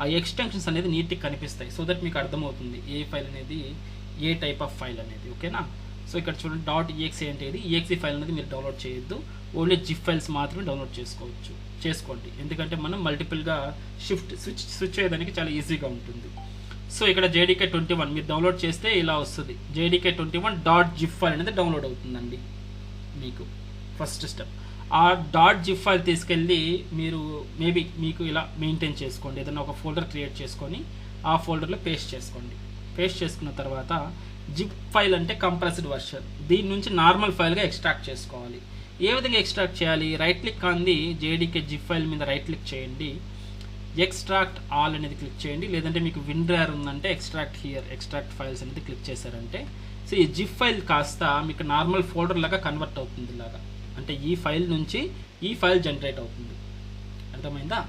ఆ ఎక్స్టెన్షన్స్ అనేది నీట్గా కనిపిస్తాయి. సో దట్ మీకు అర్థమవుతుంది ఏ ఫైల్ అనేది ఏ టైప్ ఆఫ్ ఫైల్ అనేది. ఓకేనా, సో ఇక్కడ చూడండి .exe అంటే ఇది. ఈఎక్సీ ఫైల్ అనేది మీరు డౌన్లోడ్ చేయొద్దు, ఓన్లీ జిప్ ఫైల్స్ మాత్రమే డౌన్లోడ్ చేసుకోండి. ఎందుకంటే మనం మల్టిపుల్గా స్విచ్ చేయడానికి చాలా ఈజీగా ఉంటుంది. సో ఇక్కడ JDK 21 మీరు డౌన్లోడ్ చేస్తే ఇలా వస్తుంది. JDK 21 .zip ఫైల్ అనేది డౌన్లోడ్ అవుతుందండి మీకు. ఫస్ట్ స్టెప్ ఆ .zip ఫైల్ తీసుకెళ్ళి మీరు మేబీ మీకు ఇలా మెయింటైన్ చేసుకోండి. ఏదైనా ఒక ఫోల్డర్ క్రియేట్ చేసుకొని ఆ ఫోల్డర్లో పేస్ట్ చేసుకోండి. పేస్ట్ చేసుకున్న తర్వాత జిప్ ఫైల్ అంటే కంప్రెస్డ్ వర్షన్, దీని నుంచి నార్మల్ ఫైల్గా ఎక్స్ట్రాక్ట్ చేసుకోవాలి. ఏ విధంగా ఎక్స్ట్రాక్ట్ చేయాలి? రైట్ క్లిక్ అంది JDK జిప్ ఫైల్ మీద రైట్ క్లిక్ చేయండి, ఎక్స్ట్రాక్ట్ ఆల్ అనేది క్లిక్ చేయండి. లేదంటే మీకు విండ్రార్ ఉందంటే ఎక్స్ట్రాక్ట్ హియర్, ఎక్స్ట్రాక్ట్ ఫైల్స్ అనేది క్లిక్ చేశారంటే సో ఈ జిప్ ఫైల్ కాస్త మీకు నార్మల్ ఫోల్డర్ లాగా కన్వర్ట్ అవుతుంది. ఇలాగా అంటే ఈ ఫైల్ నుంచి ఈ ఫైల్ జనరేట్ అవుతుంది. అర్థమైందా?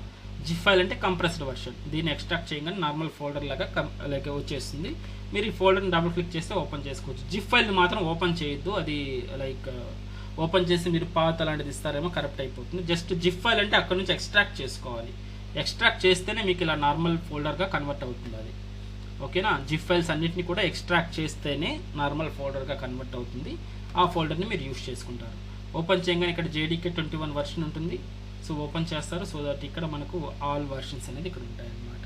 జిప్ ఫైల్ అంటే కంప్రెస్డ్ వర్షన్, దీన్ని ఎక్స్ట్రాక్ట్ చేయగానే నార్మల్ ఫోల్డర్ లాగా లైక్ వచ్చేస్తుంది. మీరు ఈ ఫోల్డర్ని డబుల్ క్లిక్ చేస్తే ఓపెన్ చేసుకోవచ్చు. జిప్ ఫైల్ని మాత్రం ఓపెన్ చేయొద్దు, అది లైక్ ఓపెన్ చేసి మీరు పాత్ అలాంటిది ఇస్తారేమో కరెక్ట్ అయిపోతుంది. జస్ట్ జిప్ ఫైల్ అంటే అక్కడ నుంచి ఎక్స్ట్రాక్ట్ చేసుకోవాలి. ఎక్స్ట్రాక్ట్ చేస్తేనే మీకు ఇలా నార్మల్ ఫోల్డర్గా కన్వర్ట్ అవుతుంది అది. ఓకేనా, జిప్ ఫైల్స్ అన్నింటినీ కూడా ఎక్స్ట్రాక్ట్ చేస్తేనే నార్మల్ ఫోల్డర్గా కన్వర్ట్ అవుతుంది. ఆ ఫోల్డర్ని మీరు యూస్ చేసుకుంటారు. ఓపెన్ చేయగానే ఇక్కడ JDK 21 వర్షన్ ఉంటుంది. సో ఓపెన్ చేస్తారు. సో దట్ ఇక్కడ మనకు ఆల్ వర్షన్స్ అనేది ఇక్కడ ఉంటాయన్నమాట.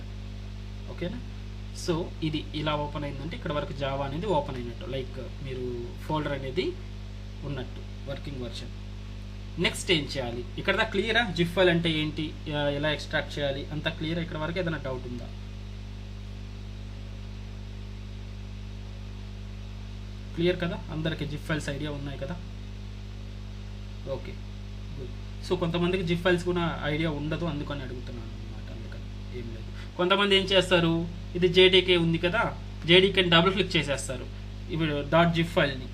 ఓకేనా, సో ఇది ఇలా ఓపెన్ అయిందంటే ఇక్కడ వరకు జావా అనేది ఓపెన్ అయినట్టు, లైక్ మీరు ఫోల్డర్ అనేది ఉన్నట్టు వర్కింగ్ వర్షన్. నెక్స్ట్ ఏం చేయాలి? ఇక్కడ దా క్లియరా? జిప్ ఫైల్ అంటే ఏంటి, ఎలా ఎక్స్ట్రాక్ట్ చేయాలి అంత క్లియర్? ఇక్కడ వరకు ఏదైనా డౌట్ ఉందా? క్లియర్ కదా అందరికి? జిప్ ఫైల్స్ ఐడియా ఉన్నాయి కదా? Okay good. సో కొంతమందికి జిప్ ఫైల్స్ కూడా ఐడియా ఉండదు, అందుకని అడుగుతున్నాను అనమాట. అందుకని ఏం లేదు. కొంతమంది ఏం చేస్తారు, ఇది JDK ఉంది కదా, JDKని డబుల్ క్లిక్ చేసేస్తారు. ఇప్పుడు .zip ఫైల్ని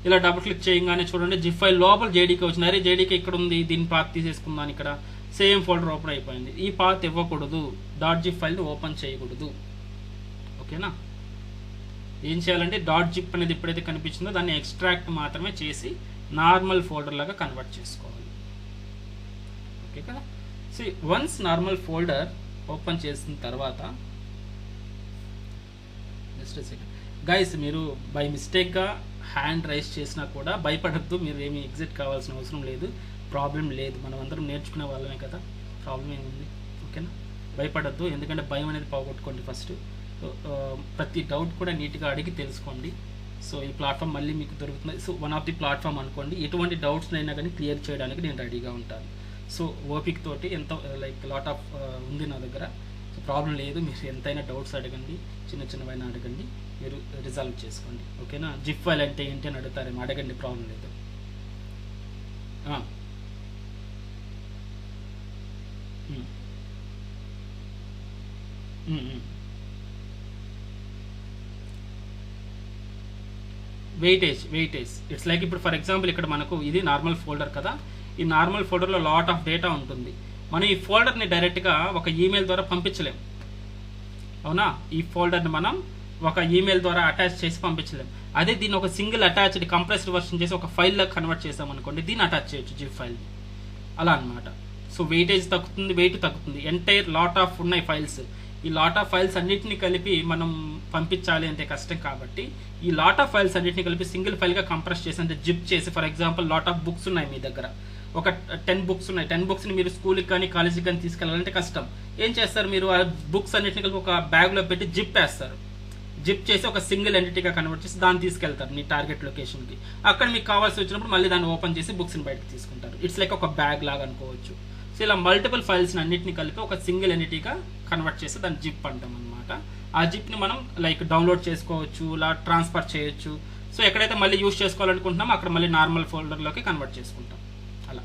ఇలా డబుల్ క్లిక్ చేయగానే చూడండి జిప్ ఫైల్ లోపల JDK వచ్చింది. అరే JDK ఇక్కడ ఉంది, దీని పాత్ తీసేసుకుందాను. ఇక్కడ సేమ్ ఫోల్డర్ ఓపెన్ అయిపోయింది. ఈ పాత్ ఇవ్వకూడదు, .zip ఫైల్ని ఓపెన్ చేయకూడదు. ఓకేనా, ఏం చేయాలంటే .zip అనేది ఎప్పుడైతే కనిపించిందో దాన్ని ఎక్స్ట్రాక్ట్ మాత్రమే చేసి నార్మల్ ఫోల్డర్ లాగా కన్వర్ట్ చేసుకోవాలి. ఓకే కదా? So once normal folder open చేసిన తర్వాత జస్ట్ సెకండ్ గైస్, మీరు బై మిస్టేక్గా హ్యాండ్ రైజ్ చేసినా కూడా భయపడద్దు, మీరు ఏమి ఎగ్జిట్ కావాల్సిన అవసరం లేదు, ప్రాబ్లం లేదు, మనం అందరం నేర్చుకునే వాళ్ళమే కదా, ప్రాబ్లం ఏముంది, ఓకేనా. భయపడద్దు, ఎందుకంటే భయం అనేది పోగొట్టుకోండి ఫస్ట్. ప్రతి డౌట్ కూడా నీట్గా అడిగి తెలుసుకోండి. సో ఈ ప్లాట్ఫామ్ మళ్ళీ మీకు దొరుకుతుంది. So one of the platform అనుకోండి, ఎటువంటి డౌట్స్ అయినా కానీ క్లియర్ చేయడానికి నేను రెడీగా ఉంటాను. సో ఓపిక తోటి ఎంతో లైక్ లాట్ ఆఫ్ ఉంది నా దగ్గర, సో ప్రాబ్లం లేదు, మీరు ఎంతైనా డౌట్స్ అడగండి, చిన్న చిన్నవైనా అడగండి, మీరు రిజాల్వ్ చేసుకోండి, ఓకేనా. జిప్ ఫైల్ అంటే ఏంటి అని అడుగుతారేమో, అడగండి, ప్రాబ్లం లేదు. వెయిటేజ్ ఇట్స్ లైక్ ఇప్పుడు ఫర్ ఎగ్జాంపుల్ ఇక్కడ మనకు ఇది నార్మల్ ఫోల్డర్ కదా, ఈ నార్మల్ ఫోల్డర్లో లాట్ ఆఫ్ డేటా ఉంటుంది. మనం ఈ ఫోల్డర్ని డైరెక్ట్గా ఒక ఈమెయిల్ ద్వారా పంపించలేం, అవునా. ఈ ఫోల్డర్ని మనం ఒక ఈమెయిల్ ద్వారా అటాచ్ చేసి పంపించలేం. అదే దీన్ని ఒక సింగిల్ అటాచ్డ్ కంప్రెస్డ్ వర్షన్ చేసి ఒక ఫైల్లో కన్వర్ట్ చేసాం అనుకోండి, దీన్ని అటాచ్ చేయొచ్చు జిప్ ఫైల్, అలా అనమాట. సో వెయిటేజ్ తగ్గుతుంది, వెయిట్ తగ్గుతుంది. ఎంటైర్ లాట్ ఆఫ్ ఉన్నాయి ఫైల్స్, ఈ లాట్ ఆఫ్ ఫైల్స్ అన్నిటిని కలిపి మనం పంపించాలి అంటే కష్టం, కాబట్టి ఈ లాట్ ఆఫ్ ఫైల్స్ అన్నిటిని కలిపి సింగిల్ ఫైల్గా కంప్రెస్ చేసి అంటే జిప్ చేసి, for example lot of books ఉన్నాయి మీ దగ్గర, ఒక 10 బుక్స్ ఉన్నాయి, 10 బుక్స్ని మీరు స్కూల్కి కానీ కాలేజీకి కానీ తీసుకెళ్ళాలంటే కష్టం. ఏం చేస్తారు, మీరు ఆ బుక్స్ అన్నిటిని కలిపి ఒక బ్యాగ్లో పెట్టి జిప్ వేస్తారు, జిప్ చేసి ఒక సింగిల్ ఎంటిటీగా కన్వర్ట్ చేసి దాన్ని తీసుకెళ్తారు మీ టార్గెట్ లొకేషన్కి. అక్కడ మీకు కావాల్సి వచ్చినప్పుడు మళ్ళీ దాన్ని ఓపెన్ చేసి బుక్స్ని బయటకు తీసుకుంటారు. ఇట్స్ లైక్ ఒక బ్యాగ్ లాగా అనుకోవచ్చు. సో ఇలా మల్టిపుల్ ఫైల్స్ని అన్నింటిని కలిపి ఒక సింగిల్ ఎంటిటీగా కన్వర్ట్ చేసి దాన్ని జిప్ అంటాం అనమాట. ఆ జిప్ని మనం లైక్ డౌన్లోడ్ చేసుకోవచ్చు, ఇలా ట్రాన్స్ఫర్ చేయొచ్చు. సో ఎక్కడైతే మళ్ళీ యూజ్ చేసుకోవాలనుకుంటున్నామో అక్కడ మళ్ళీ నార్మల్ ఫోల్డర్లోకి కన్వర్ట్ చేసుకుంటాం, అలా.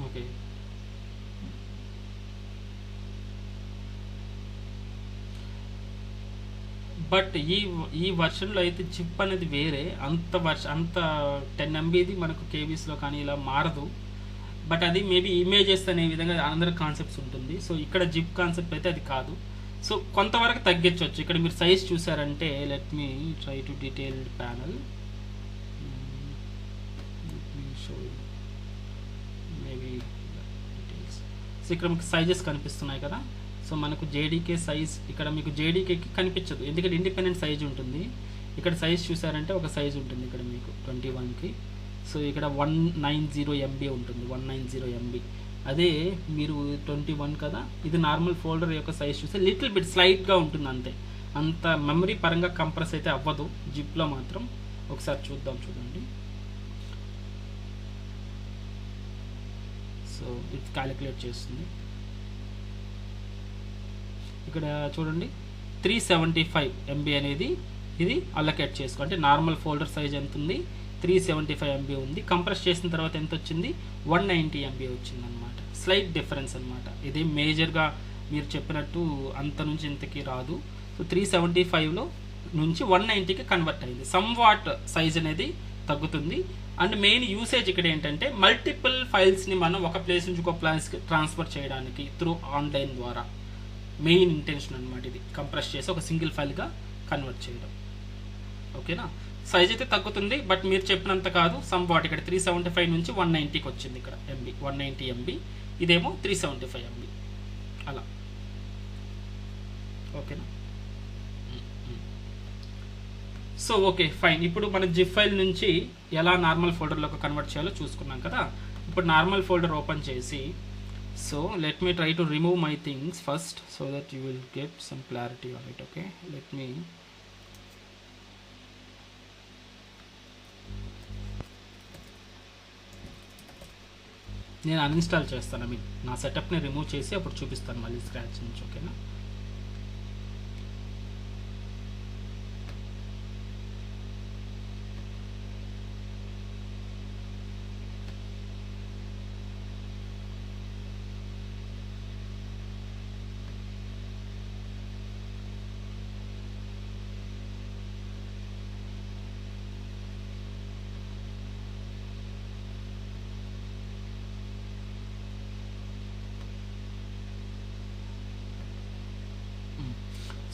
ఓకే, బట్ ఈ వర్షన్లో అయితే జిప్ అనేది వేరే, అంత 10 MBది మనకు కేబీస్లో కానీ ఇలా మారదు. బట్ అది మేబీ ఇమేజెస్ అనే విధంగా అందరి కాన్సెప్ట్స్ ఉంటుంది. సో ఇక్కడ జిప్ కాన్సెప్ట్ అయితే అది కాదు. సో కొంతవరకు తగ్గించవచ్చు. ఇక్కడ మీరు సైజ్ చూసారంటే, let me try to detailed panel, maybe details. So ఇక్కడ మీకు సైజెస్ కనిపిస్తున్నాయి కదా. సో మనకు జేడీకే సైజ్ ఇక్కడ మీకు జేడీకేకి కనిపించదు, ఎందుకంటే ఇండిపెండెంట్ సైజ్ ఉంటుంది. ఇక్కడ సైజ్ చూసారంటే ఒక సైజ్ ఉంటుంది ఇక్కడ మీకు 21కి. సో ఇక్కడ 190 MB ఉంటుంది, 190 MB. అదే మీరు 21 కదా, ఇది నార్మల్ ఫోల్డర్ యొక్క సైజ్ చూస్తే లిటిల్ బిట్ స్లైట్గా ఉంటుంది అంతే, అంత మెమరీ పరంగా కంప్రెస్ అయితే అవ్వదు జిప్లో మాత్రం. ఒకసారి చూద్దాం, చూడండి. సో ఇది క్యాలిక్యులేట్ చేస్తుంది. ఇక్కడ చూడండి 375 MB అనేది ఇది అలొకేట్ చేసుకో, అంటే నార్మల్ ఫోల్డర్ సైజ్ ఎంత ఉంది, 375 MB ఉంది. కంప్రెస్ చేసిన తర్వాత ఎంత వచ్చింది, 190 MB వచ్చింది అనమాట. స్లైట్ డిఫరెన్స్ అనమాట. ఇది మేజర్గా మీరు చెప్పినట్టు అంత నుంచి ఇంతకి రాదు. సో 375లో నుంచి 190కి కన్వర్ట్ అయింది. సమ్ వాట్ సైజ్ అనేది తగ్గుతుంది. అండ్ మెయిన్ యూసేజ్ ఇక్కడ ఏంటంటే మల్టిపుల్ ఫైల్స్ని మనం ఒక ప్లేస్ నుంచి ఒక ప్లేస్కి ట్రాన్స్ఫర్ చేయడానికి త్రూ ఆన్లైన్ ద్వారా మెయిన్ ఇంటెన్షన్ అనమాట. ఇది కంప్రెస్ చేసి ఒక సింగిల్ ఫైల్గా కన్వర్ట్ చేయడం, ఓకేనా. సైజ్ అయితే తగ్గుతుంది, బట్ మీరు చెప్పినంత కాదు. సమ్ వాట్ ఇక్కడ 375 నుంచి 190కి వచ్చింది ఇక్కడ MB, 190 MB. ఇదేమో 375 MB, అలా, ఓకేనా. So okay fine. ఇప్పుడు మన జిప్ ఫైల్ నుంచి ఎలా నార్మల్ ఫోల్డర్లోకి కన్వర్ట్ చేయాలో చూసుకున్నాం కదా. ఇప్పుడు నార్మల్ ఫోల్డర్ ఓపెన్ చేసి, so let me try to remove my things first so that you will get some clarity on it. Okay, let me నేను అన్ఇన్స్టాల్ చేస్తాను, నా సెటప్ని రిమూవ్ చేసి అప్పుడు చూపిస్తాను మళ్ళీ స్క్రాచ్ నుంచి, ఓకేనా.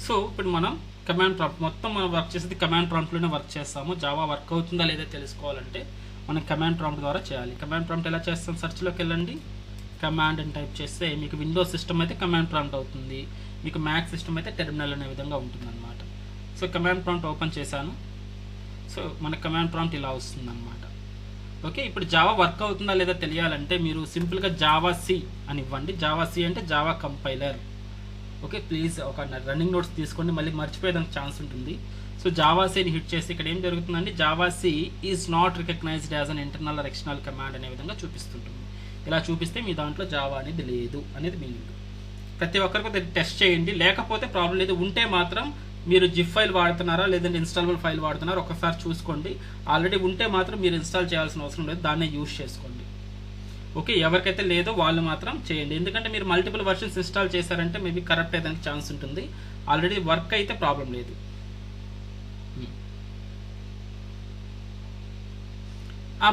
సో ఇప్పుడు మనం కమాండ్ ప్రాంప్ట్ మొత్తం మనం వర్క్ చేసేది కమాండ్ ప్రాంప్ట్లోనే వర్క్ చేస్తాము. జావా వర్క్ అవుతుందా లేదా తెలుసుకోవాలంటే మనం కమాండ్ ప్రాంప్ట్ ద్వారా చేయాలి. కమాండ్ ప్రాంప్ట్ ఎలా చేస్తాం, సెర్చ్లోకి వెళ్ళండి, కమాండ్ అని టైప్ చేస్తే మీకు విండోస్ సిస్టమ్ అయితే కమాండ్ ప్రాంప్ట్ అవుతుంది, మీకు మ్యాక్ సిస్టమ్ అయితే టెర్మినల్ అనే విధంగా ఉంటుందన్నమాట. సో కమాండ్ ప్రాంప్ట్ ఓపెన్ చేశాను. సో మన కమాండ్ ప్రాంప్ట్ ఇలా వస్తుందన్నమాట. ఓకే, ఇప్పుడు జావా వర్క్ అవుతుందా లేదా తెలియాలంటే మీరు సింపుల్గా జావా సి అని ఇవ్వండి. జావా సి అంటే జావా కంపైలర్. ఓకే, ప్లీజ్ ఒక రన్నింగ్ నోట్స్ తీసుకోండి, మళ్ళీ మర్చిపోయేదానికి ఛాన్స్ ఉంటుంది. సో జావా సిని హిట్ చేసి ఇక్కడ ఏం జరుగుతుందండి, Java C is not recognized as an internal or external command అనే విధంగా చూపిస్తుంటుంది. ఇలా చూపిస్తే మీ దాంట్లో జావా అనేది లేదు అనేది మీనింగ్. ప్రతి ఒక్కరికి టెస్ట్ చేయండి, లేకపోతే ప్రాబ్లం లేదు. ఉంటే మాత్రం మీరు జిప్ ఫైల్ వాడుతున్నారా లేదంటే ఇన్స్టాలబుల్ ఫైల్ వాడుతున్నారా ఒకసారి చూసుకోండి. ఆల్రెడీ ఉంటే మాత్రం మీరు ఇన్స్టాల్ చేయాల్సిన అవసరం లేదు, దాన్నే యూజ్ చేసుకోండి. ఓకే, ఎవరికైతే లేదో వాళ్ళు మాత్రం చేయండి, ఎందుకంటే మీరు మల్టిపుల్ వర్షన్స్ ఇన్స్టాల్ చేశారంటే మేబీ కరప్ట్ అయ్యేదానికి ఛాన్స్ ఉంటుంది. ఆల్రెడీ వర్క్ అయితే ప్రాబ్లం లేదు.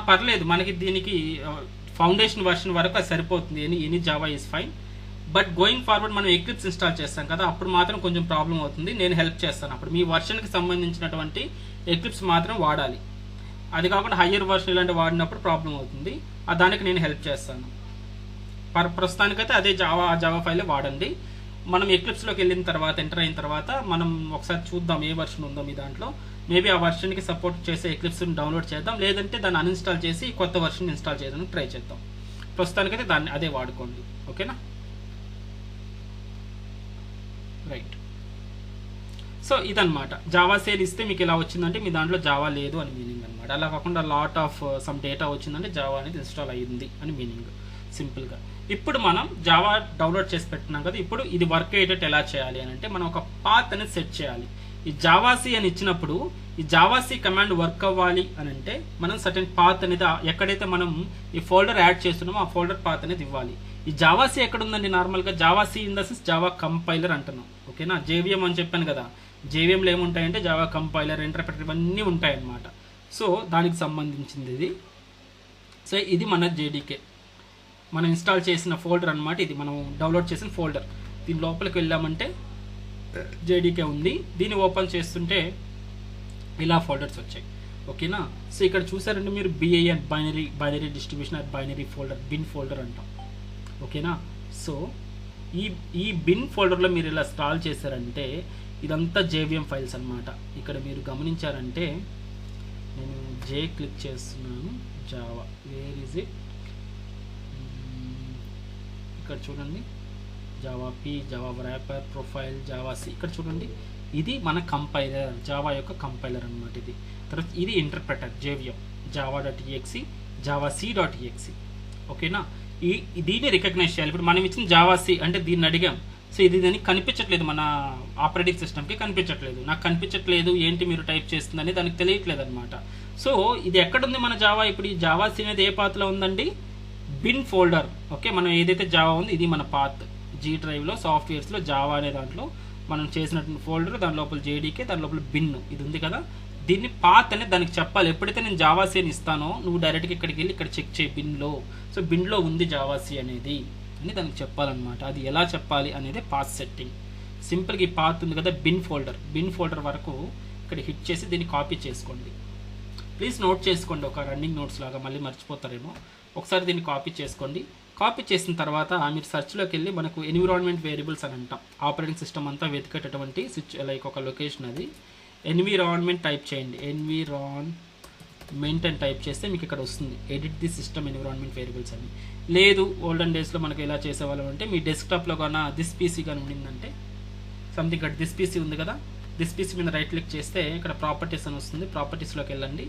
పర్లేదు, మనకి దీనికి ఫౌండేషన్ వర్షన్ వరకు అది సరిపోతుంది. Any Java is fine. But going forward మనం ఎక్లిప్స్ ఇన్స్టాల్ చేస్తాం కదా, అప్పుడు మాత్రం కొంచెం ప్రాబ్లం అవుతుంది. నేను హెల్ప్ చేస్తాను. అప్పుడు మీ వర్షన్కి సంబంధించినటువంటి ఎక్లిప్స్ మాత్రం వాడాలి. అది కాకుండా హయ్యర్ వర్షన్ ఇలాంటి వాడినప్పుడు ప్రాబ్లం అవుతుంది. దానికి నేను హెల్ప్ చేస్తాను. ప్రస్తుతానికైతే అదే జావా ఫైలే వాడండి. మనం ఎక్లిప్స్లోకి వెళ్ళిన తర్వాత ఎంటర్ అయిన తర్వాత మనం ఒకసారి చూద్దాం ఏ వర్షన్ ఉందో మీ దాంట్లో. మేబీ ఆ వర్షన్కి సపోర్ట్ చేసే ఎక్లిప్స్ని డౌన్లోడ్ చేద్దాం, లేదంటే దాన్ని అన్ఇన్స్టాల్ చేసి కొత్త వర్షన్ ఇన్స్టాల్ చేయడానికి ట్రై చేద్దాం. ప్రస్తుతానికైతే దాన్ని అదే వాడుకోండి. ఓకేనా, రైట్. సో ఇదన్నమాట, జావా సేల్ ఇస్తే మీకు ఇలా వచ్చిందంటే మీ దాంట్లో జావా లేదు అని మీనింగ్ అనమాట. అలా కాకుండా లాట్ ఆఫ్ సమ్ డేటా వచ్చిందంటే జావా అనేది ఇన్స్టాల్ అయ్యింది అని మీనింగ్ సింపుల్గా. ఇప్పుడు మనం జావా డౌన్లోడ్ చేసి పెట్టినాం కదా, ఇప్పుడు ఇది వర్క్ అయ్యేటట్టు ఎలా చేయాలి అని అంటే మనం ఒక పాత్ అనేది సెట్ చేయాలి. ఈ జావాసీ అని ఇచ్చినప్పుడు ఈ జావాసీ కమాండ్ వర్క్ అవ్వాలి అని అంటే మనం సర్టెన్ పాత్ అనేది ఎక్కడైతే మనం ఈ ఫోల్డర్ యాడ్ చేస్తున్నామో ఆ ఫోల్డర్ పాత్ అనేది ఇవ్వాలి. ఈ జావాసీ ఎక్కడ ఉందండి, నార్మల్గా javac in the sense Java compiler అంటున్నాం. ఓకేనా, జేవిఎం అని చెప్పాను కదా, జేవిఎంలో ఏముంటాయంటే జావా కంపైలర్, ఇంటర్ప్రెటర్ ఇవన్నీ ఉంటాయన్నమాట. సో దానికి సంబంధించింది ఇది. సో ఇది మన జేడీకే మనం ఇన్స్టాల్ చేసిన ఫోల్డర్ అనమాట. ఇది మనం డౌన్లోడ్ చేసిన ఫోల్డర్. దీని లోపలికి వెళ్ళామంటే జేడీకే ఉంది. దీన్ని ఓపెన్ చేస్తుంటే ఇలా ఫోల్డర్స్ వచ్చాయి. ఓకేనా, సో ఇక్కడ చూసారంటే మీరు BIN binary distribution or binary folder, bin folder అంటాం. ఓకేనా, సో ఈ బిన్ ఫోల్డర్లో మీరు ఇలా స్టాల్ చేశారంటే ఇదంతా జేవిఎం ఫైల్స్ అనమాట. ఇక్కడ మీరు గమనించారంటే నేను జే క్లిక్ చేస్తున్నాను, జావా వేర్ ఈజ్ ఇట్, ఇక్కడ చూడండి Java P, Java wrapper, profile, Java C. ఇక్కడ చూడండి ఇది మన కంపైలర్, జావా యొక్క కంపైలర్ అనమాట. ఇది తర్వాత ఇది ఇంటర్ప్రెటర్ జేవిఎం, java.exe, javac.exe. ఓకేనా, దీన్ని రికగ్నైజ్ చేయాలి. ఇప్పుడు మనం ఇచ్చిన జావా సి అంటే దీన్ని అడిగాం. సో ఇది దీనికి కనిపించట్లేదు, మన ఆపరేటింగ్ సిస్టమ్కి కనిపించట్లేదు. నాకు కనిపించట్లేదు ఏంటి మీరు టైప్ చేస్తుందని దానికి తెలియట్లేదు అనమాట. సో ఇది ఎక్కడుంది మన జావా, ఇప్పుడు ఈ జావా సి అనేది ఏ పాత్లో ఉందండి, బిన్ ఫోల్డర్. ఓకే, మనం ఏదైతే జావా ఉంది ఇది మన పాత్. జీ డ్రైవ్లో సాఫ్ట్వేర్స్లో జావా అనే దాంట్లో మనం చేసినటువంటి ఫోల్డర్, దాని లోపల జేడీకే, దాని లోపల బిన్ ఇది ఉంది కదా, దీన్ని పాత్ అనేది దానికి చెప్పాలి. ఎప్పుడైతే నేను జావాసీ అని ఇస్తానో నువ్వు డైరెక్ట్గా ఇక్కడికి వెళ్ళి ఇక్కడ చెక్ చేయి బిన్లో. సో బిన్లో ఉంది జావాసీ అనేది అని దానికి చెప్పాలన్నమాట. అది ఎలా చెప్పాలి అనేది పాత్ సెట్టింగ్. సింపుల్గా ఈ పాత్ ఉంది కదా బిన్ ఫోల్డర్ వరకు ఇక్కడ హిట్ చేసి దీన్ని కాపీ చేసుకోండి. ప్లీజ్ నోట్ చేసుకోండి, ఒక రన్నింగ్ నోట్స్ లాగా, మళ్ళీ మర్చిపోతారేమో. ఒకసారి దీన్ని కాపీ చేసుకోండి. కాపీ చేసిన తర్వాత మీరు సెర్చ్లోకి వెళ్ళి మనకు ఎన్విరాన్మెంట్ వేరియబుల్స్ అని అంటాం. ఆపరేటింగ్ సిస్టమ్ అంతా వెతికేటటువంటి లైక్ ఒక లొకేషన్ అది. ఎన్విరాన్మెంట్ టైప్ చేయండి, ఎన్విరాన్మెంట్ అని టైప్ చేస్తే మీకు ఇక్కడ వస్తుంది edit the system environment variables అని. లేదు ఓల్డెన్ డేస్లో మనకి ఎలా చేసేవాళ్ళం అంటే మీ డెస్క్టాప్లో కానీ దిస్ పీసీ కానీ ఉండిందంటే సంథింగ్ ఇక్కడ దిస్ పీసీ ఉంది కదా, దిస్ పీసీ మీద రైట్ క్లిక్ చేస్తే ఇక్కడ ప్రాపర్టీస్ అని వస్తుంది. ప్రాపర్టీస్లోకి వెళ్ళండి.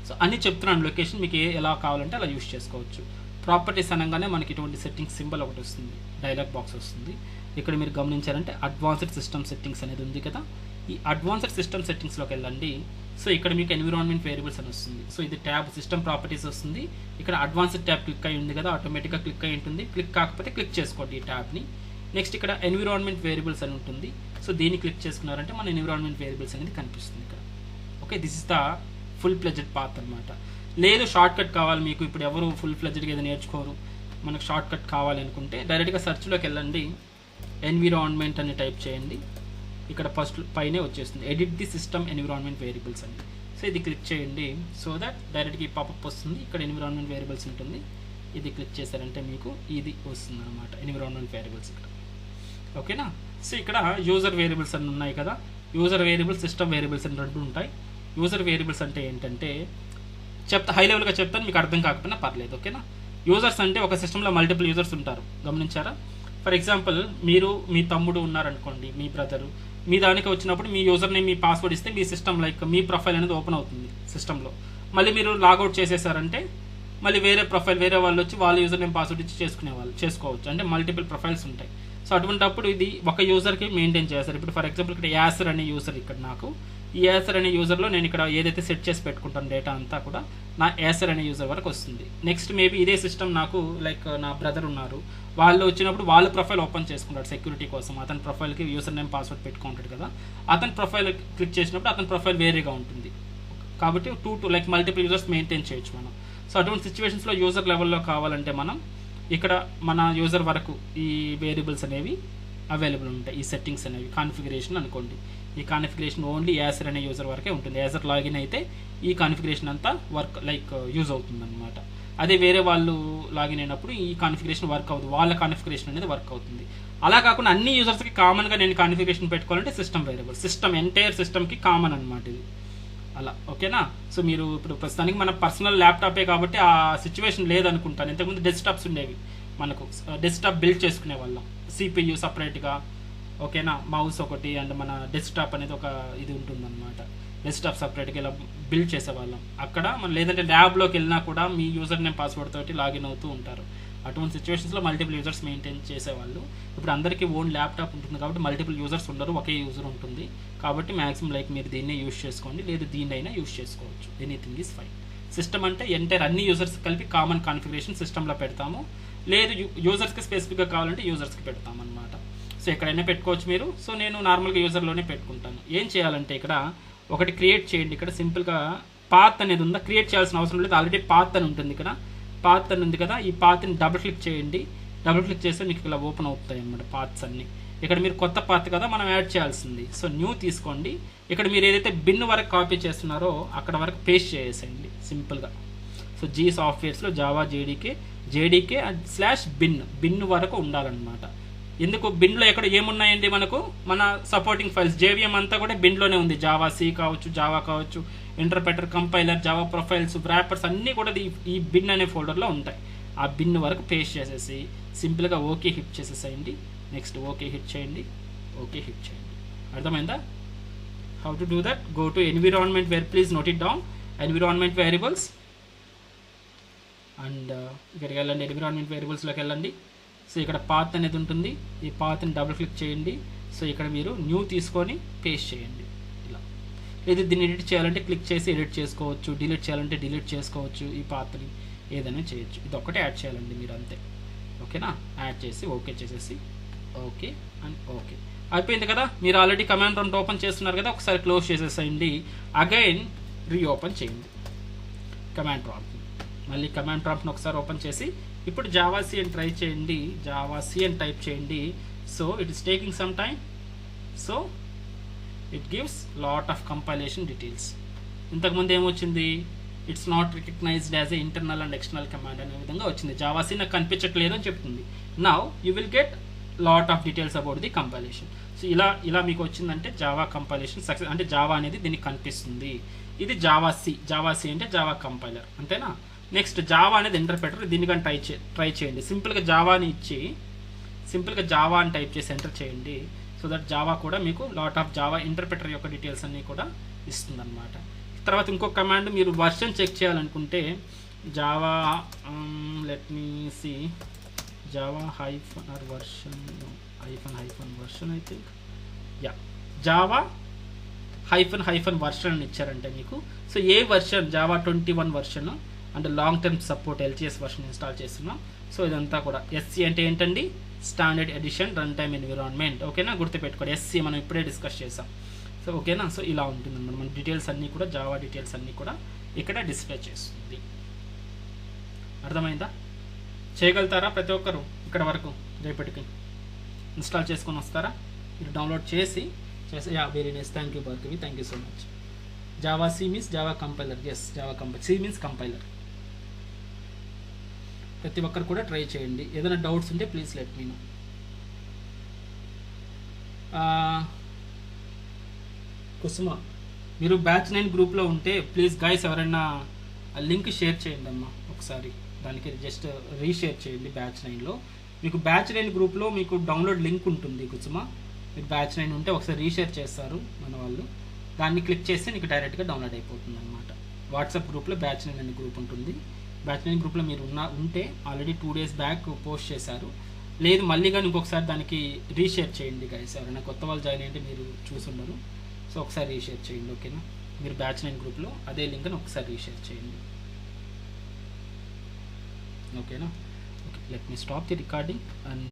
సో అన్నీ చెప్తున్నాను లొకేషన్, మీకు ఎలా కావాలంటే అలా యూస్ చేసుకోవచ్చు. ప్రాపర్టీస్ అనగానే మనకి ఇటువంటి సెట్టింగ్స్ సింబల్ ఒకటి వస్తుంది, డైలాగ్ బాక్స్ వస్తుంది. ఇక్కడ మీరు గమనించారంటే అడ్వాన్స్డ్ సిస్టమ్ సెట్టింగ్స్ అనేది ఉంది కదా, ఈ అడ్వాన్స్డ్ సిస్టమ్ సెట్టింగ్స్లోకి వెళ్ళండి. సో ఇక్కడ మీకు ఎన్విరాన్మెంట్ వేరియబుల్స్ అని వస్తుంది. సో ఇది ట్యాబ్ సిస్టమ్ ప్రాపర్టీస్ వస్తుంది. ఇక్కడ అడ్వాన్స్డ్ ట్యాబ్ క్లిక్ అయి ఉంది కదా, ఆటోమేటిక్గా క్లిక్ అయి ఉంటుంది. క్లిక్ కాకపోతే క్లిక్ చేసుకోండి ఈ ట్యాబ్ని. నెక్స్ట్ ఇక్కడ ఎన్విరాన్మెంట్ వేరియబుల్స్ అని ఉంటుంది. సో దీన్ని క్లిక్ చేసుకున్నారంటే మన ఎన్విరాన్మెంట్ వేరియబుల్స్ అనేది కనిపిస్తుంది ఇక్కడ. Okay, this is the full fledged path అనమాట. లేదు షార్ట్ కట్ కావాలి మీకు, ఇప్పుడు ఎవరు ఫుల్ ఫ్లెడ్జ్డ్గా ఏదో నేర్చుకోరు, మనకు షార్ట్ కట్ కావాలి అనుకుంటే డైరెక్ట్గా సెర్చ్లోకి వెళ్ళండి, ఎన్విరాన్మెంట్ అని టైప్ చేయండి. ఇక్కడ ఫస్ట్ పైనే వచ్చేస్తుంది edit the system environment variables అని. సో ఇది క్లిక్ చేయండి. సో దట్ డైరెక్ట్గా ఈ పాపప్ వస్తుంది. ఇక్కడ ఎన్విరాన్మెంట్ వేరియబుల్స్ ఉంటుంది. ఇది క్లిక్ చేశారంటే మీకు ఇది వస్తుంది అనమాట, ఎన్విరాన్మెంట్ వేరియబుల్స్ ఇక్కడ. ఓకేనా. సో ఇక్కడ యూజర్ వేరియబుల్స్ అని ఉన్నాయి కదా, యూజర్ వేరియబుల్స్, సిస్టమ్ వేరియబుల్స్ అని రెండు ఉంటాయి. యూజర్ వేరియబుల్స్ అంటే ఏంటంటే హై లెవెల్గా చెప్తాను, మీకు అర్థం కాకపోయినా పర్లేదు. ఓకేనా. యూజర్స్ అంటే ఒక సిస్టంలో మల్టిపుల్ యూజర్స్ ఉంటారు, గమనించారా? ఫర్ ఎగ్జాంపుల్ మీరు మీ తమ్ముడు ఉన్నారనుకోండి, మీ బ్రదరు, మీ దానికి వచ్చినప్పుడు మీ యూజర్ నేమ్, మీ పాస్వర్డ్ ఇస్తే మీ సిస్టమ్ లైక్ మీ ప్రొఫైల్ అనేది ఓపెన్ అవుతుంది సిస్టంలో. మళ్ళీ మీరు లాగౌట్ చేసేసారంటే మళ్ళీ వేరే ప్రొఫైల్, వేరే వాళ్ళు వచ్చి వాళ్ళ యూజర్ నేమ్ పాస్వర్డ్ ఇచ్చి చేసుకోవచ్చు. అంటే మల్టిపుల్ ప్రొఫైల్స్ ఉంటాయి. సో అటువంటిప్పుడు ఇది ఒక యూజర్కి మెయింటైన్ చేస్తారు. ఇప్పుడు ఫర్ ఎగ్జాంపుల్ ఇక్కడ యాసర్ అనే యూజర్, ఇక్కడ నాకు ఈ యాసర్ అనే యూజర్లో నేను ఇక్కడ ఏదైతే సెట్ చేసి పెట్టుకుంటాను డేటా అంతా కూడా నా యాసర్ అనే యూజర్ వరకు వస్తుంది. నెక్స్ట్ మేబీ ఇదే సిస్టమ్ నాకు లైక్ నా బ్రదర్ ఉన్నారు, వాళ్ళు వచ్చినప్పుడు వాళ్ళ ప్రొఫైల్ ఓపెన్ చేసుకుంటాడు సెక్యూరిటీ కోసం. అతని ప్రొఫైల్కి యూజర్ నేమ్ పాస్వర్డ్ పెట్టుకుంటాడు కదా, అతని ప్రొఫైల్ క్లిక్ చేసినప్పుడు అతని ప్రొఫైల్ వేరేగా ఉంటుంది. కాబట్టి two like multiple users maintain చేయొచ్చు మనం. సో అటువంటి సిచ్యువేషన్స్లో యూజర్ లెవెల్లో కావాలంటే మనం ఇక్కడ మన యూజర్ వరకు ఈ వేరియబుల్స్ అనేవి అవైలబుల్ ఉంటాయి. ఈ సెట్టింగ్స్ అనేవి కాన్ఫిగరేషన్ అనుకోండి, ఈ కాన్ఫిగరేషన్ ఓన్లీ యాసర్ అనే యూజర్ వరకే ఉంటుంది. యాసర్ లాగిన్ అయితే ఈ కాన్ఫిగరేషన్ అంతా వర్క్ లైక్ యూజ్ అవుతుంది అనమాట. అదే వేరే వాళ్ళు లాగిన్ అయినప్పుడు ఈ కాన్ఫిగరేషన్ వర్క్ అవుతుంది, వాళ్ళ కాన్ఫిగరేషన్ అనేది వర్క్ అవుతుంది. అలా కాకుండా అన్ని యూజర్స్కి కామన్గా నేను కాన్ఫిగరేషన్ పెట్టుకోవాలంటే సిస్టమ్ వేరియబుల్, సిస్టమ్ ఎంటైర్ సిస్టమ్కి కామన్ అనమాట ఇది. అలా ఓకేనా. సో మీరు ఇప్పుడు ప్రస్తుతానికి మన పర్సనల్ ల్యాప్టాపే కాబట్టి ఆ సిచ్యువేషన్ లేదనుకుంటాను. ఇంతకుముందు డెస్క్టాప్స్ ఉండేవి, మనకు డెస్క్టాప్ బిల్డ్ చేసుకునే వాళ్ళం, సిపియు సపరేట్గా, ఓకేనా, మౌస్ ఒకటి అండ్ మన డెస్క్టాప్ అనేది ఒక ఇది ఉంటుందన్నమాట. డెస్క్టాప్ సపరేట్గా ఇలా బిల్డ్ చేసేవాళ్ళం. అక్కడ మనం లేదంటే ల్యాబ్లోకి వెళ్ళినా కూడా మీ యూజర్ నేమ్ పాస్వర్డ్ తోటి లాగిన్ అవుతూ ఉంటారు. అటువంటి సిచ్యువేషన్స్లో మల్టిపుల్ యూజర్స్ మెయింటైన్ చేసేవాళ్ళు. ఇప్పుడు అందరికీ ఓన్ ల్యాప్టాప్ ఉంటుంది కాబట్టి మల్టిపుల్ యూజర్స్ ఉండరు, ఒకే యూజర్ ఉంటుంది. కాబట్టి మ్యాక్సిమం లైక్ మీరు దీన్నే యూజ్ చేసుకోండి, లేదు దీన్నైనా యూజ్ చేసుకోవచ్చు. Anything is fine. సిస్టమ్ అంటే ఎంటైర్ అన్ని యూజర్స్ కలిపి కామన్ కాన్ఫిగరేషన్ సిస్టంలో పెడతాము. లేదు యూజర్స్కి స్పెసిఫిక్గా కావాలంటే యూజర్స్కి పెడతాము అనమాట. సో ఎక్కడైనా పెట్టుకోవచ్చు మీరు. సో నేను నార్మల్గా యూజర్లోనే పెట్టుకుంటాను. ఏం చేయాలంటే ఇక్కడ ఒకటి క్రియేట్ చేయండి. ఇక్కడ సింపుల్గా పాత్ అనేది ఉందా, క్రియేట్ చేయాల్సిన అవసరం లేదు, ఆల్రెడీ పాత్ అని ఉంటుంది. ఇక్కడ పాత్ అని ఉంది కదా, ఈ పాత్ని డబుల్ క్లిక్ చేయండి. డబుల్ క్లిక్ చేస్తే మీకు ఇలా ఓపెన్ అవుతాయి అన్నమాట పాత్స్ అన్ని. ఇక్కడ మీరు కొత్త పాత్ కదా మనం యాడ్ చేయాల్సింది. సో న్యూ తీసుకోండి. ఇక్కడ మీరు ఏదైతే బిన్ వరకు కాపీ చేస్తున్నారో అక్కడ వరకు పేస్ట్ చేసేయండి సింపుల్గా. సో జీ సాఫ్ట్వేర్స్లో జావా జేడీకే /bin వరకు ఉండాలన్నమాట. ఎందుకు బిన్లో ఎక్కడ ఏమున్నాయండి మనకు, మన సపోర్టింగ్ ఫైల్స్ జేవిఎం అంతా కూడా బిన్లోనే ఉంది. జావా సి కావచ్చు, జావా కావచ్చు, interpreter, compiler, Java profiles, rappers అన్నీ కూడా ఈ బిన్ అనే ఫోల్డర్లో ఉంటాయి. ఆ బిన్ వరకు పేస్ట్ చేసేసి సింపుల్గా ఓకే హిట్ చేసేసేయండి. నెక్స్ట్ ఓకే హిట్ చేయండి, ఓకే హిట్ చేయండి. అర్థమైందా? How to do that? Go to environment var, please note it down, environment variables and ఇక్కడికి వెళ్ళండి, ఎన్విరాన్మెంట్ వేరియబుల్స్లోకి వెళ్ళండి. సో ఇక్కడ పాత్ అనేది ఉంటుంది, ఈ పాత్ని డబుల్ క్లిక్ చేయండి. సో ఇక్కడ మీరు న్యూ తీసుకొని పేస్ట్ చేయండి ఇలా. లేదు దీన్ని ఎడిట్ చేయాలంటే క్లిక్ చేసి ఎడిట్ చేసుకోవచ్చు, డిలీట్ చేయాలంటే డిలీట్ చేసుకోవచ్చు, ఈ పాత్ని ఏదైనా చేయొచ్చు. ఇది ఒక్కటే యాడ్ చేయాలండి మీరు, అంతే. ఓకేనా? యాడ్ చేసి ఓకే చేసేసి ఓకే అండ్ ఓకే అయిపోయింది కదా. మీరు ఆల్రెడీ కమాండ్ ప్రాంప్ట్ ఓపెన్ చేస్తున్నారు కదా, ఒకసారి క్లోజ్ చేసేసేయండి. అగైన్ రీఓపెన్ చేయండి కమాండ్ ప్రాంప్ట్. మళ్ళీ కమాండ్ ప్రాంప్ట్ని ఒకసారి ఓపెన్ చేసి ఇప్పుడు జావా సి అని ట్రై చేయండి, జావా సి అని టైప్ చేయండి. So it is taking some time. So it gives lot of compilation details. ఇంతకుముందు ఏమొచ్చింది, it's not recognized as a internal and external command అనే విధంగా వచ్చింది. జావా సి నాకు కనిపించట్లేదు అని చెప్తుంది. Now you will get lot of details about the compilation. So ఇలా మీకు వచ్చిందంటే జావా కంపైలేషన్ సక్సెస్, అంటే జావా అనేది దీనికి కనిపిస్తుంది. ఇది జావా సి అంటే జావా కంపైలర్, అంతేనా? నెక్స్ట్ జావా అనేది ఇంటర్ప్రెటర్, దీనికని ట్రై చేయండి. సింపుల్గా జావాని ఇచ్చి సింపుల్గా జావా అని టైప్ చేసి ఎంటర్ చేయండి. సో దట్ జావా కూడా మీకు లాట్ ఆఫ్ జావా ఇంటర్ప్రెటర్ యొక్క డీటెయిల్స్ అన్నీ కూడా ఇస్తుంది అనమాట. తర్వాత ఇంకొక కమాండ్, మీరు వర్షన్ చెక్ చేయాలనుకుంటే Java let me C Java hyphen or version version I think Java hyphen version అని ఇచ్చారంటే మీకు. సో ఏ వర్షన్, జావా 21 వర్షన్ అంటే long term support LTS version install చేస్తున్నాం. సో ఇదంతా కూడా ఎస్సీ అంటే ఏంటండి, standard edition runtime environment. ఓకేనా? గుర్తుపెట్టుకోండి, ఎస్సీ మనం ఇప్పుడే డిస్కస్ చేసాం. సో ఓకేనా? సో ఇలా ఉంటుంది అన్నమాట. మన డీటెయిల్స్ అన్నీ కూడా, జావా డీటెయిల్స్ అన్నీ కూడా ఇక్కడ డిస్ప్లే చేస్తుంది. అర్థమైందా? చేయగలుగుతారా ప్రతి ఒక్కరు ఇక్కడ వరకు? రేపటికి ఇన్స్టాల్ చేసుకొని వస్తారా? మీరు డౌన్లోడ్ చేసి yeah very nice, thank you Bhargavi, thank you so much. Java C means Java compiler, yes Java C means compiler. ప్రతి ఒక్కరు కూడా ట్రై చేయండి. ఏదైనా డౌట్స్ ఉంటే please let me know. Kusuma, మీరు బ్యాచ్ 9 గ్రూప్లో ఉంటే ప్లీజ్ గైస్ ఎవరైనా లింక్ షేర్ చేయండి అమ్మా ఒకసారి, దానికి జస్ట్ రీషేర్ చేయండి. బ్యాచ్ 9లో మీకు బ్యాచ్ 9 గ్రూప్లో మీకు డౌన్లోడ్ లింక్ ఉంటుంది కుసుమ. మీరు బ్యాచ్ 9 ఉంటే ఒకసారి రీషేర్ చేస్తారు మన వాళ్ళు, దాన్ని క్లిక్ చేస్తే నీకు డైరెక్ట్గా డౌన్లోడ్ అయిపోతుంది అనమాట. వాట్సాప్ గ్రూప్లో బ్యాచ్ 9 అనే గ్రూప్ ఉంటుంది. బ్యాచ్ 9 గ్రూప్లో మీరు ఉంటే ఆల్రెడీ 2 days బ్యాక్ పోస్ట్ చేశారు, లేదు మళ్ళీ కానీ ఇంకొకసారి దానికి రీషేర్ చేయండి గైస్. ఎవరైనా కొత్త వాళ్ళు జాయిన్ అయితే మీరు చూసుండరు, సో ఒకసారి రీషేర్ చేయండి ఓకేనా. మీరు బ్యాచ్ 9 గ్రూప్లో అదే లింక్ని ఒకసారి రీషేర్ చేయండి ఓకేనా. Okay, let me stop the recording and